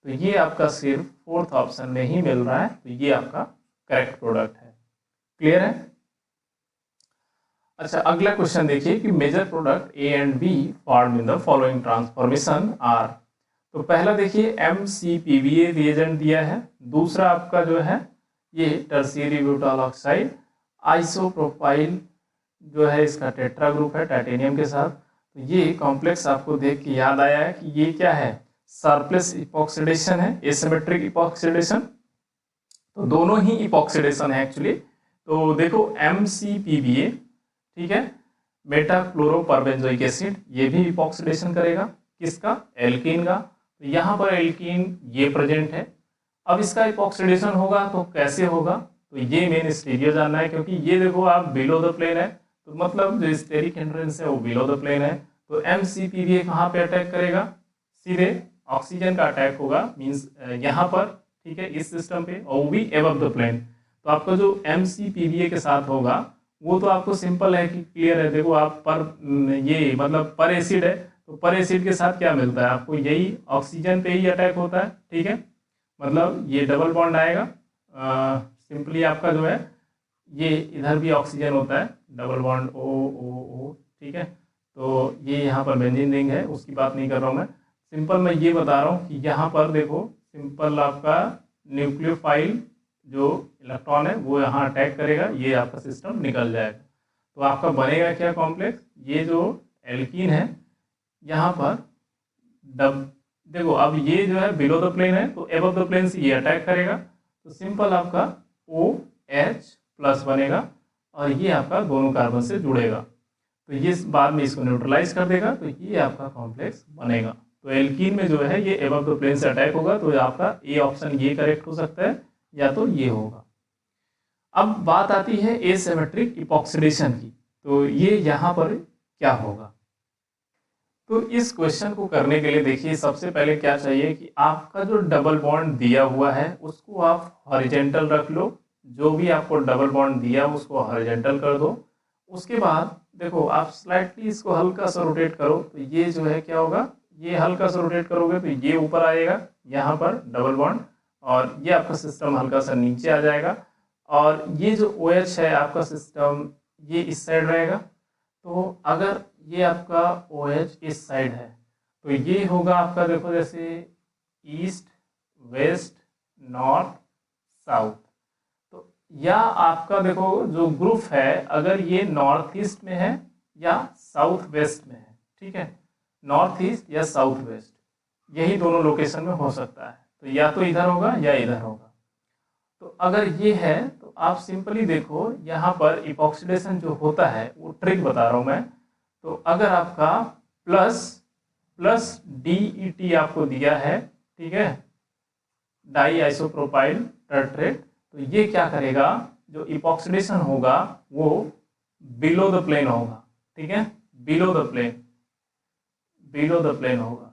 तो ये आपका सिर्फ 4th ऑप्शन में ही मिल रहा है, तो ये आपका करेक्ट प्रोडक्ट है। क्लियर है? अच्छा, अगला क्वेश्चन देखिए कि major product A and B form in the following transformation are. तो पहला देखिए MCPBA रिएजेंट दिया है, दूसरा आपका जो है ये टर्शियरी ब्यूटाइल ऑक्साइड, आइसोप्रोपाइल जो है इसका टेट्रा ग्रुप है टाइटेनियम के साथ। तो ये कॉम्प्लेक्स आपको देख के याद आया है कि ये क्या है, सरप्लस इपॉक्सीडेशन है, एसिमेट्रिक इपॉक्सीडेशन। तो दोनों ही इपॉक्सीडेशन है एक्चुअली। तो देखो MCPBA, ठीक है, मेटाक्लोरोपरबेंजोइक एसिड, ये भी इपॉक्सीडेशन करेगा किसका, एल्कीन का। तो यहाँ पर एल्कीन ये प्रेजेंट है। अब इसका इपॉक्सीडेशन होगा तो कैसे होगा, तो ये मेन स्टीरियो जानना है, क्योंकि ये देखो आप बिलो द प्लेन है, तो मतलब जो स्टेरिक हिंड्रेंस है वो बिलो द प्लेन है। तो MCPBA कहाँ पे अटैक करेगा, सीधे ऑक्सीजन का अटैक होगा, मींस यहाँ पर, ठीक है, इस सिस्टम पे, और वो भी एबव द प्लेन। तो आपका जो MCPBA के साथ होगा वो तो आपको सिंपल है कि क्लियर है। देखो आप पर ये मतलब पर एसिड है, तो पर एसिड के साथ क्या मिलता है आपको, यही ऑक्सीजन पे ही अटैक होता है, ठीक है। मतलब ये डबल बॉन्ड आएगा, सिंपली आपका जो है ये इधर भी ऑक्सीजन होता है, डबल बॉन्ड O, ठीक है। तो ये यहाँ पर बेंजीन रिंग है, उसकी बात नहीं कर रहा हूँ मैं, सिंपल मैं ये बता रहा हूँ कि यहाँ पर देखो सिंपल आपका न्यूक्लियोफाइल जो इलेक्ट्रॉन है वो यहाँ अटैक करेगा, ये आपका सिस्टम निकल जाएगा। तो आपका बनेगा क्या कॉम्प्लेक्स, ये जो एल्कीन है यहाँ पर देखो अब ये जो है बिलो द प्लेन है, तो एबव द प्लेन से ये अटैक करेगा, तो सिंपल आपका OH प्लस बनेगा और ये आपका दोनों कार्बन से जुड़ेगा, तो ये बाद में इसको न्यूट्रलाइज कर देगा, तो ये आपका कॉम्प्लेक्स बनेगा। तो एल्कीन में जो है ये एबव द प्लेन से अटैक होगा, तो आपका ए ऑप्शन ये करेक्ट हो सकता है या तो ये होगा। अब बात आती है एसिमेट्रिक इपॉक्सीडेशन की, तो ये यहाँ पर क्या होगा। तो इस क्वेश्चन को करने के लिए देखिए सबसे पहले क्या चाहिए कि आपका जो डबल बॉन्ड दिया हुआ है उसको आप हॉरिजेंटल रख लो, जो भी आपको डबल बॉन्ड दिया उसको हॉरिजेंटल कर दो। उसके बाद देखो आप स्लाइटली इसको हल्का सा रोटेट करो, तो ये जो है क्या होगा, ये हल्का सा रोटेट करोगे तो ये ऊपर आएगा यहाँ पर डबल बॉन्ड, और ये आपका सिस्टम हल्का सा नीचे आ जाएगा, और ये जो OH है आपका सिस्टम ये इस साइड रहेगा। तो अगर ये आपका OH इस साइड है तो ये होगा आपका, देखो जैसे ईस्ट वेस्ट नॉर्थ साउथ। तो या आपका देखो जो ग्रुप है अगर ये नॉर्थ ईस्ट में है या साउथ वेस्ट में है, ठीक है, नॉर्थ ईस्ट या साउथ वेस्ट, यही दोनों लोकेशन में हो सकता है, तो या तो इधर होगा या इधर होगा। तो अगर ये है तो आप सिंपली देखो यहाँ पर इपॉक्सीडेशन जो होता है वो ट्रिक बता रहा हूँ मैं। तो अगर आपका प्लस DET आपको दिया है, ठीक है, डाई आइसोप्रोपाइल टर्ट्रेट, तो ये क्या करेगा, जो इपॉक्सीडेशन होगा वो बिलो द प्लेन होगा, ठीक है, बिलो द प्लेन होगा।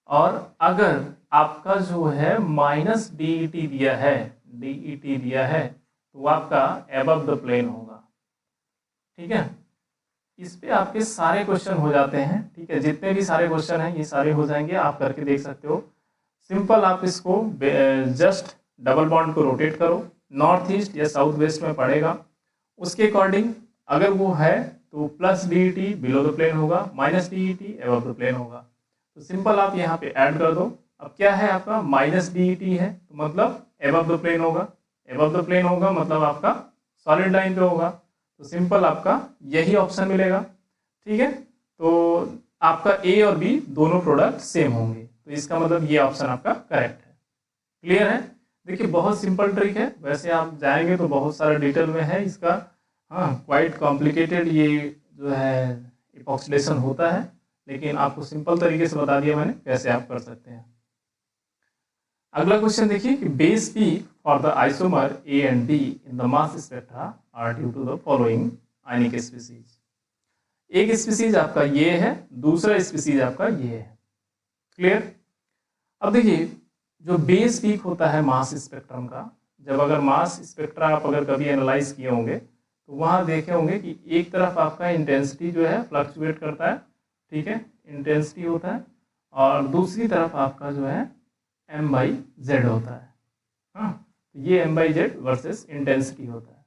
और अगर आपका जो है -DET दिया है तो आपका एबव द प्लेन होगा, ठीक है। इस पे आपके सारे क्वेश्चन हो जाते हैं, ठीक है, जितने भी सारे क्वेश्चन हैं ये सारे हो जाएंगे, आप करके देख सकते हो। सिंपल आप इसको जस्ट डबल बॉन्ड को रोटेट करो, नॉर्थ ईस्ट या साउथ वेस्ट में पड़ेगा, उसके अकॉर्डिंग अगर वो है तो plus D T below the plane होगा, minus D T above the plane होगा। तो सिंपल आप यहाँ पे ऐड कर दो। अब क्या है आपका माइनस डी टी है तो मतलब एबव द प्लेन होगा, एबव द प्लेन होगा मतलब आपका सॉलिड लाइन पे होगा, तो सिंपल आपका यही ऑप्शन मिलेगा, ठीक है। तो आपका ए और बी दोनों प्रोडक्ट सेम होंगे, तो इसका मतलब ये ऑप्शन आपका करेक्ट है। क्लियर है? देखिए बहुत सिंपल ट्रिक है, वैसे आप जाएंगे तो बहुत सारा डिटेल में है इसका, हाँ क्वाइट कॉम्प्लिकेटेड ये जो है इपॉक्सिडेशन होता है, लेकिन आपको सिंपल तरीके से बता दिया मैंने कैसे आप कर सकते हैं। अगला क्वेश्चन देखिए कि base peak for the isomer A and B in the mass spectra are due to the following ionic species. एक स्पीसीज आपका ये है, दूसरा स्पीसीज आपका ये है। क्लियर? अब देखिए जो बेस पीक होता है मास स्पेक्ट्रम का, जब अगर मास स्पेक्ट्रा आप अगर कभी एनालाइज किए होंगे तो वहाँ देखे होंगे कि एक तरफ आपका इंटेंसिटी जो है फ्लक्चुएट करता है, ठीक है, इंटेंसिटी होता है, और दूसरी तरफ आपका जो है एम बाई जेड होता है, हाँ, तो ये M by Z versus intensity होता है।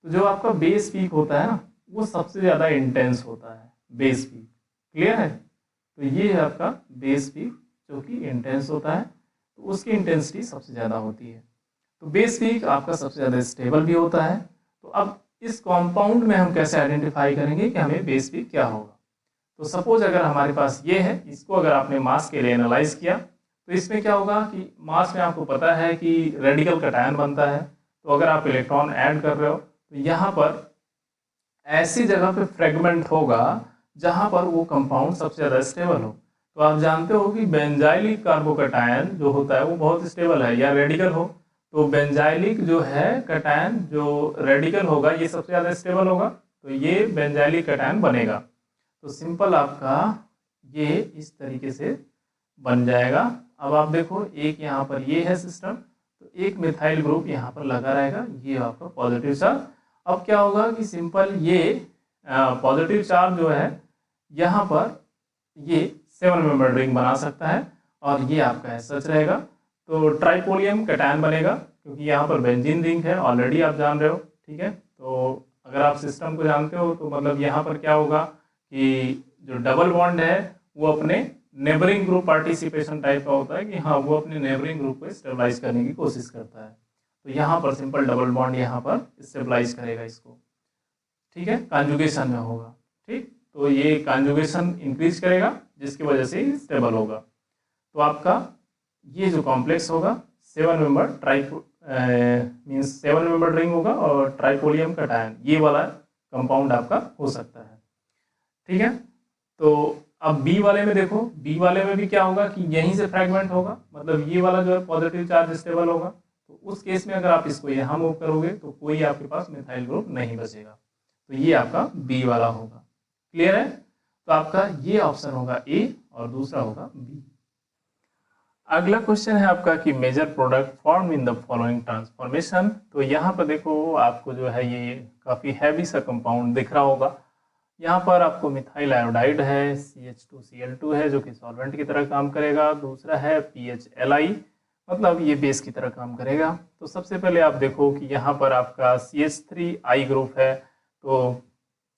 तो जो आपका बेस पीक होता है ना वो सबसे ज़्यादा इंटेंस होता है, बेस पीक। क्लियर है? तो ये है आपका बेस पीक जो कि इंटेंस होता है, तो उसकी इंटेंसिटी सबसे ज़्यादा होती है। तो बेस पीक आपका सबसे ज़्यादा स्टेबल भी होता है। तो अब इस कॉम्पाउंड में हम कैसे आइडेंटिफाई करेंगे कि हमें बेस पीक क्या होगा। तो सपोज अगर हमारे पास ये है, इसको अगर आपने मास के लिए एनालाइज किया तो इसमें क्या होगा कि मास में आपको पता है कि रेडिकल कटायन बनता है, तो अगर आप इलेक्ट्रॉन ऐड कर रहे हो तो यहाँ पर ऐसी जगह पे फ्रेगमेंट होगा जहाँ पर वो कंपाउंड सबसे ज़्यादा स्टेबल हो। तो आप जानते हो कि बेंजाइलिक कार्बोकटायन जो होता है वो बहुत स्टेबल है, या रेडिकल हो तो बेंजाइलिक जो है कटायन जो रेडिकल होगा ये सबसे ज़्यादा स्टेबल होगा, तो ये बेंजाइलिक कटायन बनेगा। तो सिंपल आपका ये इस तरीके से बन जाएगा। अब आप देखो एक यहाँ पर ये है सिस्टम, तो एक मिथाइल ग्रुप यहाँ पर लगा रहेगा, ये आपका पॉजिटिव चार्ज। अब क्या होगा कि सिंपल ये पॉजिटिव चार्ज जो है यहाँ पर ये 7 मेंबर रिंग बना सकता है, और ये आपका सच रहेगा। तो ट्राइपोलियम कटायन बनेगा क्योंकि यहाँ पर बेंजीन रिंग है, ऑलरेडी आप जान रहे हो, ठीक है। तो अगर आप सिस्टम को जानते हो तो मतलब यहाँ पर क्या होगा कि जो डबल बॉन्ड है वो अपने नेबरिंग ग्रुप पार्टिसिपेशन टाइप का होता है कि हाँ वो अपने नेबरिंग ग्रुप को स्टेबलाइज करने की कोशिश करता है। तो यहाँ पर सिंपल डबल बॉन्ड यहाँ पर स्टेबलाइज करेगा इसको, ठीक है, कॉन्जुगेशन में होगा, ठीक। तो ये कॉन्जुगेशन इंक्रीज करेगा जिसकी वजह से स्टेबल होगा। तो आपका ये जो कॉम्प्लेक्स होगा 7 मेंबर मीन्स 7 मेंबर रिंग होगा और ट्राइपोलियम कटायन ये वाला कंपाउंड आपका हो सकता है, ठीक है। तो अब बी वाले में देखो, बी वाले में भी क्या होगा कि यहीं से फ्रैगमेंट होगा, मतलब ये वाला जो है पॉजिटिव चार्ज स्टेबल होगा, तो उस केस में अगर आप इसको यहाँ मूव करोगे तो कोई आपके पास मिथाइल ग्रुप नहीं बचेगा, तो ये आपका बी वाला होगा। क्लियर है? तो आपका ये ऑप्शन होगा ए और दूसरा होगा बी। अगला क्वेश्चन है आपका कि major product form in the following transformation. तो यहाँ पर देखो आपको जो है ये काफ़ी हैवी सा कंपाउंड दिख रहा होगा। यहाँ पर आपको मिथाइल आयोडाइड है, CH2Cl2 है जो कि सॉल्वेंट की तरह काम करेगा, दूसरा है PHLi मतलब ये बेस की तरह काम करेगा। तो सबसे पहले आप देखो कि यहाँ पर आपका CH3I ग्रुप है, तो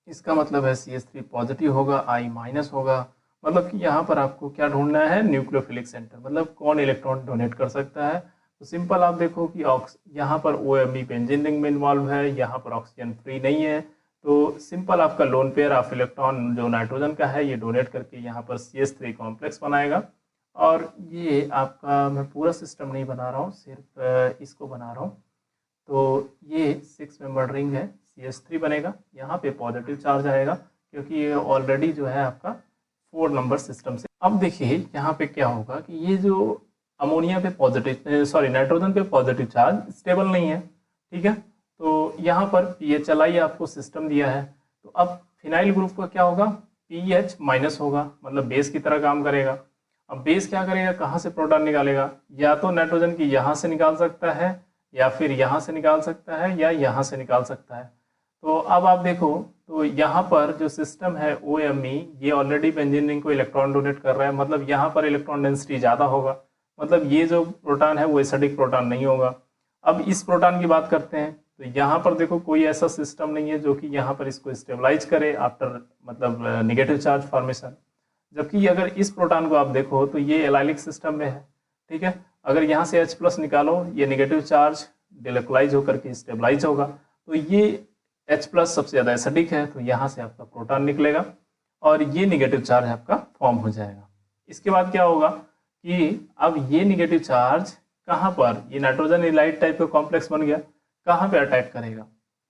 इसका मतलब है CH3 पॉजिटिव होगा, I माइनस होगा, मतलब कि यहाँ पर आपको क्या ढूंढना है, न्यूक्लियोफिलिक सेंटर, मतलब कौन इलेक्ट्रॉन डोनेट कर सकता है। तो सिंपल आप देखो कि यहाँ पर OMe बेंजीन रिंग में इन्वॉल्व है, यहाँ पर ऑक्सीजन फ्री नहीं है, तो सिंपल आपका लोन पेयर ऑफ इलेक्ट्रॉन जो नाइट्रोजन का है ये डोनेट करके यहाँ पर CH3 कॉम्प्लेक्स बनाएगा। और ये आपका मैं पूरा सिस्टम नहीं बना रहा हूँ, सिर्फ इसको बना रहा हूँ। तो ये 6 मेंबर रिंग है, CH3 बनेगा, यहाँ पे पॉजिटिव चार्ज आएगा क्योंकि ये ऑलरेडी जो है आपका 4 नंबर सिस्टम से। अब देखिए यहाँ पे क्या होगा कि ये जो अमोनिया पे पॉजिटिव नाइट्रोजन पे पॉजिटिव चार्ज स्टेबल नहीं है, ठीक है। तो यहाँ पर PHLi आपको सिस्टम दिया है, तो अब फिनाइल ग्रुप का क्या होगा, PH माइनस होगा, मतलब बेस की तरह काम करेगा। अब बेस क्या करेगा, कहाँ से प्रोटॉन निकालेगा, या तो नाइट्रोजन की यहाँ से निकाल सकता है, या फिर यहाँ से निकाल सकता है, या यहाँ से निकाल सकता है। तो अब आप देखो, तो यहाँ पर जो सिस्टम है OMe, ये ऑलरेडी बेंजीन रिंग को इलेक्ट्रॉन डोनेट कर रहा है, मतलब यहाँ पर इलेक्ट्रॉन डेंसिटी ज़्यादा होगा, मतलब ये जो प्रोटॉन है वो एसिडिक प्रोटॉन नहीं होगा। अब इस प्रोटॉन की बात करते हैं, तो यहाँ पर देखो कोई ऐसा सिस्टम नहीं है जो कि यहाँ पर इसको स्टेबलाइज करे आफ्टर मतलब नेगेटिव चार्ज फॉर्मेशन। जबकि अगर इस प्रोटॉन को आप देखो तो ये एलाइलिक सिस्टम में है, ठीक है। अगर यहाँ से H+ निकालो, ये नेगेटिव चार्ज डिलोकलाइज होकर के स्टेबलाइज होगा, तो ये H+ सबसे ज़्यादा एसिडिक है, तो यहाँ से आपका प्रोटॉन निकलेगा और ये नेगेटिव चार्ज आपका फॉर्म हो जाएगा। इसके बाद क्या होगा कि अब ये नेगेटिव चार्ज कहाँ पर, ये नाइट्रोजन इलाइड टाइप का कॉम्प्लेक्स बन गया, कहाँ पे अटैक करेगा,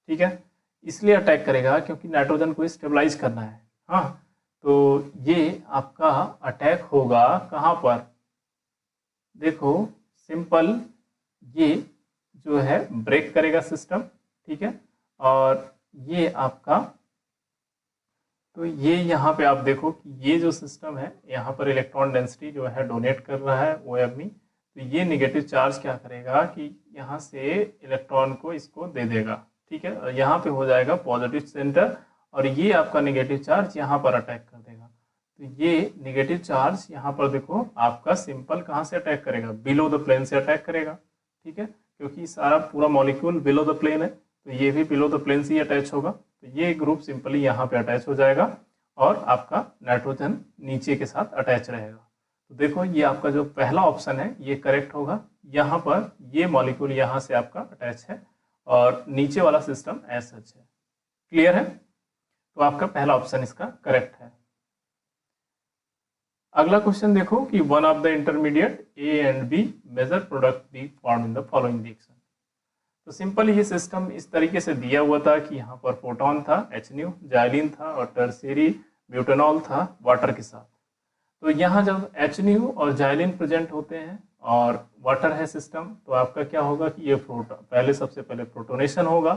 ठीक है। इसलिए अटैक करेगा क्योंकि नाइट्रोजन को स्टेबलाइज करना है। हाँ, तो ये आपका अटैक होगा कहाँ पर, देखो सिंपल, ये जो है ब्रेक करेगा सिस्टम, ठीक है। और ये आपका, तो ये यहाँ पे आप देखो कि ये जो सिस्टम है यहाँ पर इलेक्ट्रॉन डेंसिटी जो है डोनेट कर रहा है OMe, तो ये नेगेटिव चार्ज क्या करेगा कि यहाँ से इलेक्ट्रॉन को इसको दे देगा, ठीक है। और यहाँ पे हो जाएगा पॉजिटिव सेंटर और ये आपका नेगेटिव चार्ज यहाँ पर अटैक कर देगा। तो ये नेगेटिव चार्ज यहाँ पर देखो आपका सिंपल कहाँ से अटैक करेगा, बिलो द प्लेन से अटैक करेगा, ठीक है, क्योंकि सारा पूरा मॉलिक्यूल बिलो द प्लेन है, तो ये भी बिलो द प्लेन से ही अटैच होगा। तो ये ग्रुप सिंपली यहाँ पे अटैच हो जाएगा और आपका नाइट्रोजन नीचे के साथ अटैच रहेगा। तो देखो ये आपका जो पहला ऑप्शन है ये करेक्ट होगा, यहाँ पर ये मॉलिक्यूल यहाँ से आपका अटैच है और नीचे वाला सिस्टम एज सच है। क्लियर है? तो आपका पहला ऑप्शन इसका करेक्ट है। अगला क्वेश्चन देखो कि one of the intermediate A and B major product B form in the following reaction. तो सिंपल ये सिस्टम इस तरीके से दिया हुआ था कि यहाँ पर प्रोटॉन था HNu, जाइलिन था और टर्शियरी ब्यूटेनॉल था वाटर के साथ। तो यहाँ जब HNu और जाइलिन प्रेजेंट होते हैं और वाटर है सिस्टम, तो आपका क्या होगा कि ये प्रोटॉन सबसे पहले प्रोटोनेशन होगा,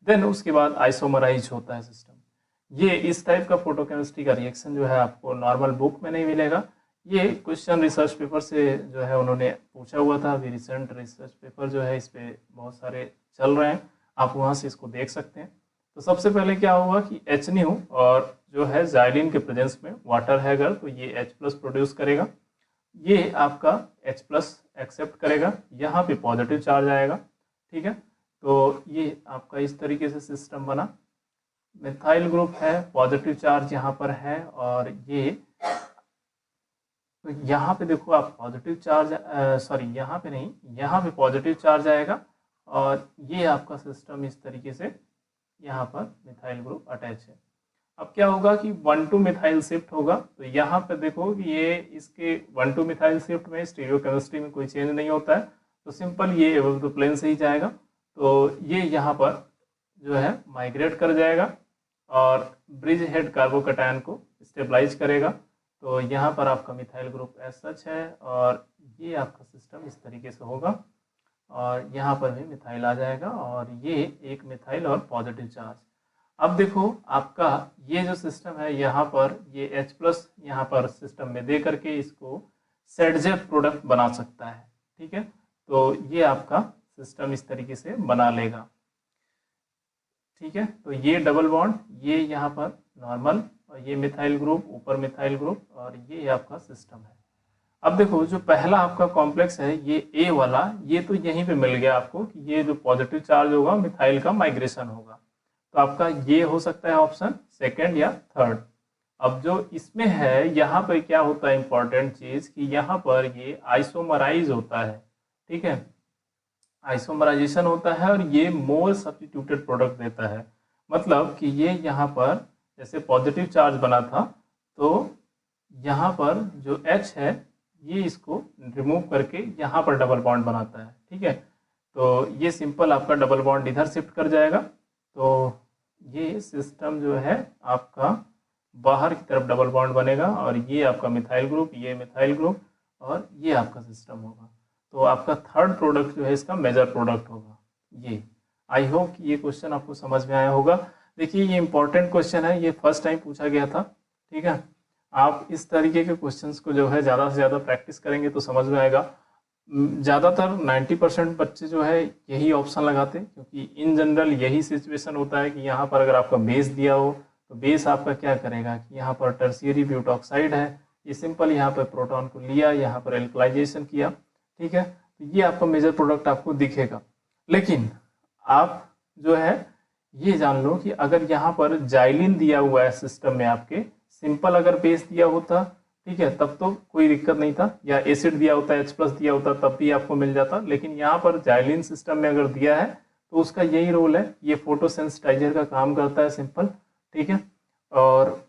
देन उसके बाद आइसोमराइज होता है सिस्टम। ये इस टाइप का फोटोकेमिस्ट्री का रिएक्शन जो है आपको नॉर्मल बुक में नहीं मिलेगा, ये क्वेश्चन रिसर्च पेपर से जो है उन्होंने पूछा हुआ था। अभी रिसेंट रिसर्च पेपर जो है इस पे बहुत सारे चल रहे हैं, आप वहाँ से इसको देख सकते हैं। तो सबसे पहले क्या होगा कि HNu और जो है जाइलिन के प्रेजेंस में वाटर है अगर, तो ये H+ प्रोड्यूस करेगा, ये आपका H+ एक्सेप्ट करेगा, यहाँ पे पॉजिटिव चार्ज आएगा, ठीक है। तो ये आपका इस तरीके से सिस्टम बना, मिथाइल ग्रुप है, पॉजिटिव चार्ज यहाँ पर है और ये, तो यहाँ पे देखो आप पॉजिटिव चार्ज, सॉरी यहाँ पे नहीं, यहाँ पे पॉजिटिव चार्ज आएगा और ये आपका सिस्टम इस तरीके से यहाँ पर मिथाइल ग्रुप अटैच है। अब क्या होगा कि 1,2 मिथाइल शिफ्ट होगा, तो यहाँ पे देखो कि ये इसके 1,2 मिथाइल शिफ्ट में स्टीरियोकेमिस्ट्री में कोई चेंज नहीं होता है, तो सिंपल ये एबव द प्लेन से ही जाएगा। तो ये यहाँ पर जो है माइग्रेट कर जाएगा और ब्रिज हेड कार्बोकैटायन को स्टेबलाइज करेगा। तो यहाँ पर आपका मिथाइल ग्रुप एज सच है और ये आपका सिस्टम इस तरीके से होगा और यहाँ पर भी मिथाइल आ जाएगा और ये एक मिथाइल और पॉजिटिव चार्ज। अब देखो आपका ये जो सिस्टम है यहाँ पर ये H+ यहाँ पर सिस्टम में दे करके इसको सेडजेफ प्रोडक्ट बना सकता है, ठीक है। तो ये आपका सिस्टम इस तरीके से बना लेगा, ठीक है। तो ये डबल बॉन्ड, ये यहाँ पर नॉर्मल और ये मिथाइल ग्रुप, ऊपर मिथाइल ग्रुप और ये आपका सिस्टम है। अब देखो जो पहला आपका कॉम्प्लेक्स है ये A वाला, ये तो यहीं पे मिल गया आपको कि ये जो पॉजिटिव चार्ज होगा मिथाइल का माइग्रेशन होगा, तो आपका ये हो सकता है ऑप्शन सेकंड या थर्ड। अब जो इसमें है यहाँ पर क्या होता है इंपॉर्टेंट चीज कि यहाँ पर ये आइसोमराइज होता है, ठीक है, आइसोमराइजेशन होता है और ये मोल सब्स्टिट्यूटेड प्रोडक्ट देता है। मतलब कि ये यहाँ पर जैसे पॉजिटिव चार्ज बना था तो यहाँ पर जो H है ये इसको रिमूव करके यहाँ पर डबल बॉन्ड बनाता है, ठीक है। तो ये सिंपल आपका डबल बॉन्ड इधर शिफ्ट कर जाएगा, तो ये सिस्टम जो है आपका बाहर की तरफ डबल बॉन्ड बनेगा और ये आपका मिथाइल ग्रुप, ये मिथाइल ग्रुप और ये आपका सिस्टम होगा। तो आपका थर्ड प्रोडक्ट जो है इसका मेजर प्रोडक्ट होगा ये। आई होप कि ये क्वेश्चन आपको समझ में आया होगा। देखिए ये इंपॉर्टेंट क्वेश्चन है, ये फर्स्ट टाइम पूछा गया था, ठीक है। आप इस तरीके के क्वेश्चंस को जो है ज़्यादा से ज़्यादा प्रैक्टिस करेंगे तो समझ में आएगा। ज़्यादातर 90% बच्चे जो है यही ऑप्शन लगाते हैं, क्योंकि इन जनरल यही सिचुएशन होता है कि यहाँ पर अगर आपका बेस दिया हो तो बेस आपका क्या करेगा कि यहाँ पर टर्शियरी ब्यूटॉक्साइड है, ये सिंपल यहाँ पर प्रोटॉन को लिया, यहाँ पर एल्कलाइजेशन किया, ठीक है, तो ये आपका मेजर प्रोडक्ट आपको दिखेगा। लेकिन आप जो है ये जान लो कि अगर यहाँ पर जाइलिन दिया हुआ है सिस्टम में आपके, सिंपल अगर बेस दिया होता, ठीक है, तब तो कोई दिक्कत नहीं था, या एसिड दिया होता, H+ दिया होता, तब भी आपको मिल जाता। लेकिन यहाँ पर जाइलिन सिस्टम में अगर दिया है तो उसका यही रोल है, ये फोटोसेंसिटाइजर का काम करता है सिंपल, ठीक है, और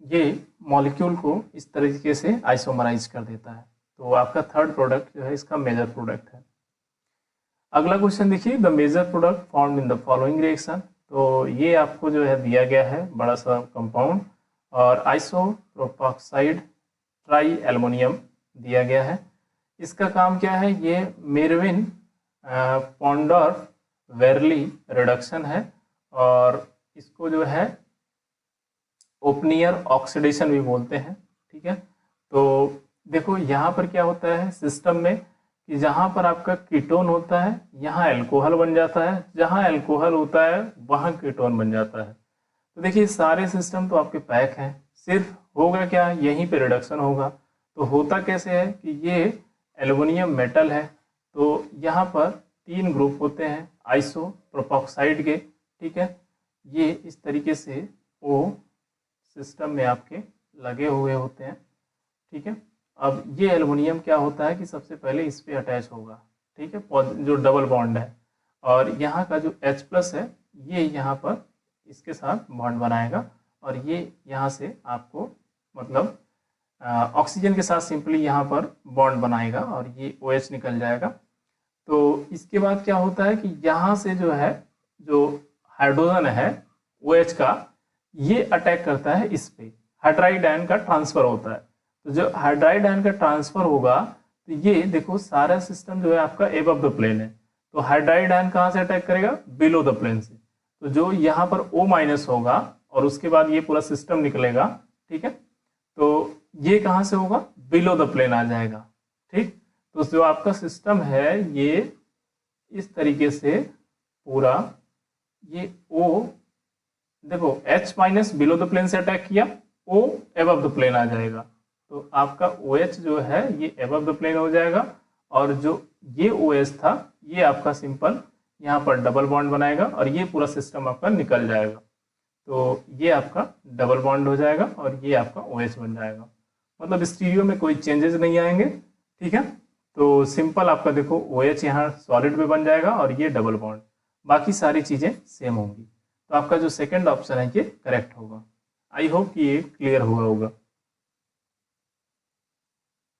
ये मॉलिक्यूल को इस तरीके से आइसोमराइज कर देता है। तो आपका थर्ड प्रोडक्ट जो है इसका मेजर प्रोडक्ट है। अगला क्वेश्चन देखिए, the major product formed in the following reaction. तो ये आपको जो है दिया गया है बड़ा सा कंपाउंड, और आइसोप्रोपॉक्साइड ट्राई एल्युमिनियम दिया गया है। इसका काम क्या है, ये मेरविन पॉन्डॉर्फ वेरली रिडक्शन है, और इसको जो है ओपनियर ऑक्सीडेशन भी बोलते हैं, ठीक है। तो देखो यहाँ पर क्या होता है सिस्टम में कि जहाँ पर आपका कीटोन होता है यहाँ एल्कोहल बन जाता है, जहाँ एल्कोहल होता है वहाँ कीटोन बन जाता है। तो देखिए सारे सिस्टम तो आपके पैक हैं, सिर्फ होगा क्या, यहीं पे रिडक्शन होगा। तो होता कैसे है कि ये एल्युमिनियम मेटल है, तो यहाँ पर 3 ग्रुप होते हैं आइसो प्रोपॉक्साइड के, ठीक है, ये इस तरीके से वो सिस्टम में आपके लगे हुए होते हैं, ठीक है। अब ये एल्युमिनियम क्या होता है कि सबसे पहले इस पे अटैच होगा, ठीक है, जो डबल बॉन्ड है, और यहाँ का जो H+ है ये यहाँ पर इसके साथ बॉन्ड बनाएगा, और ये यहाँ से आपको मतलब ऑक्सीजन के साथ सिंपली यहाँ पर बॉन्ड बनाएगा, और ये OH निकल जाएगा। तो इसके बाद क्या होता है कि यहाँ से जो है जो हाइड्रोजन है OH का, ये अटैक करता है इस पे, हाइड्राइड आयन का ट्रांसफर होता है। तो जो हाइड्राइड आयन का ट्रांसफर होगा तो ये देखो सारा सिस्टम जो है आपका एबव द प्लेन है, तो हाइड्राइड आयन कहाँ से अटैक करेगा, बिलो द प्लेन से। तो जो यहाँ पर O- होगा और उसके बाद ये पूरा सिस्टम निकलेगा, ठीक है, तो ये कहाँ से होगा, बिलो द प्लेन आ जाएगा, ठीक। तो जो आपका सिस्टम है ये इस तरीके से पूरा ये O देखो H- बिलो द प्लेन से अटैक किया, O एबव द प्लेन आ जाएगा, तो आपका OH जो है ये एबव द प्लेन हो जाएगा, और जो ये OH था ये आपका सिंपल यहाँ पर डबल बॉन्ड बनाएगा, और ये पूरा सिस्टम आपका निकल जाएगा। तो ये आपका डबल बॉन्ड हो जाएगा और ये आपका OH बन जाएगा, मतलब स्टीरियो में कोई चेंजेस नहीं आएंगे, ठीक है। तो सिंपल आपका देखो OH यहाँ सॉलिड में बन जाएगा और ये डबल बॉन्ड, बाकी सारी चीज़ें सेम होंगी। तो आपका जो सेकंड ऑप्शन है ये करेक्ट होगा। आई होप कि ये क्लियर हुआ होगा।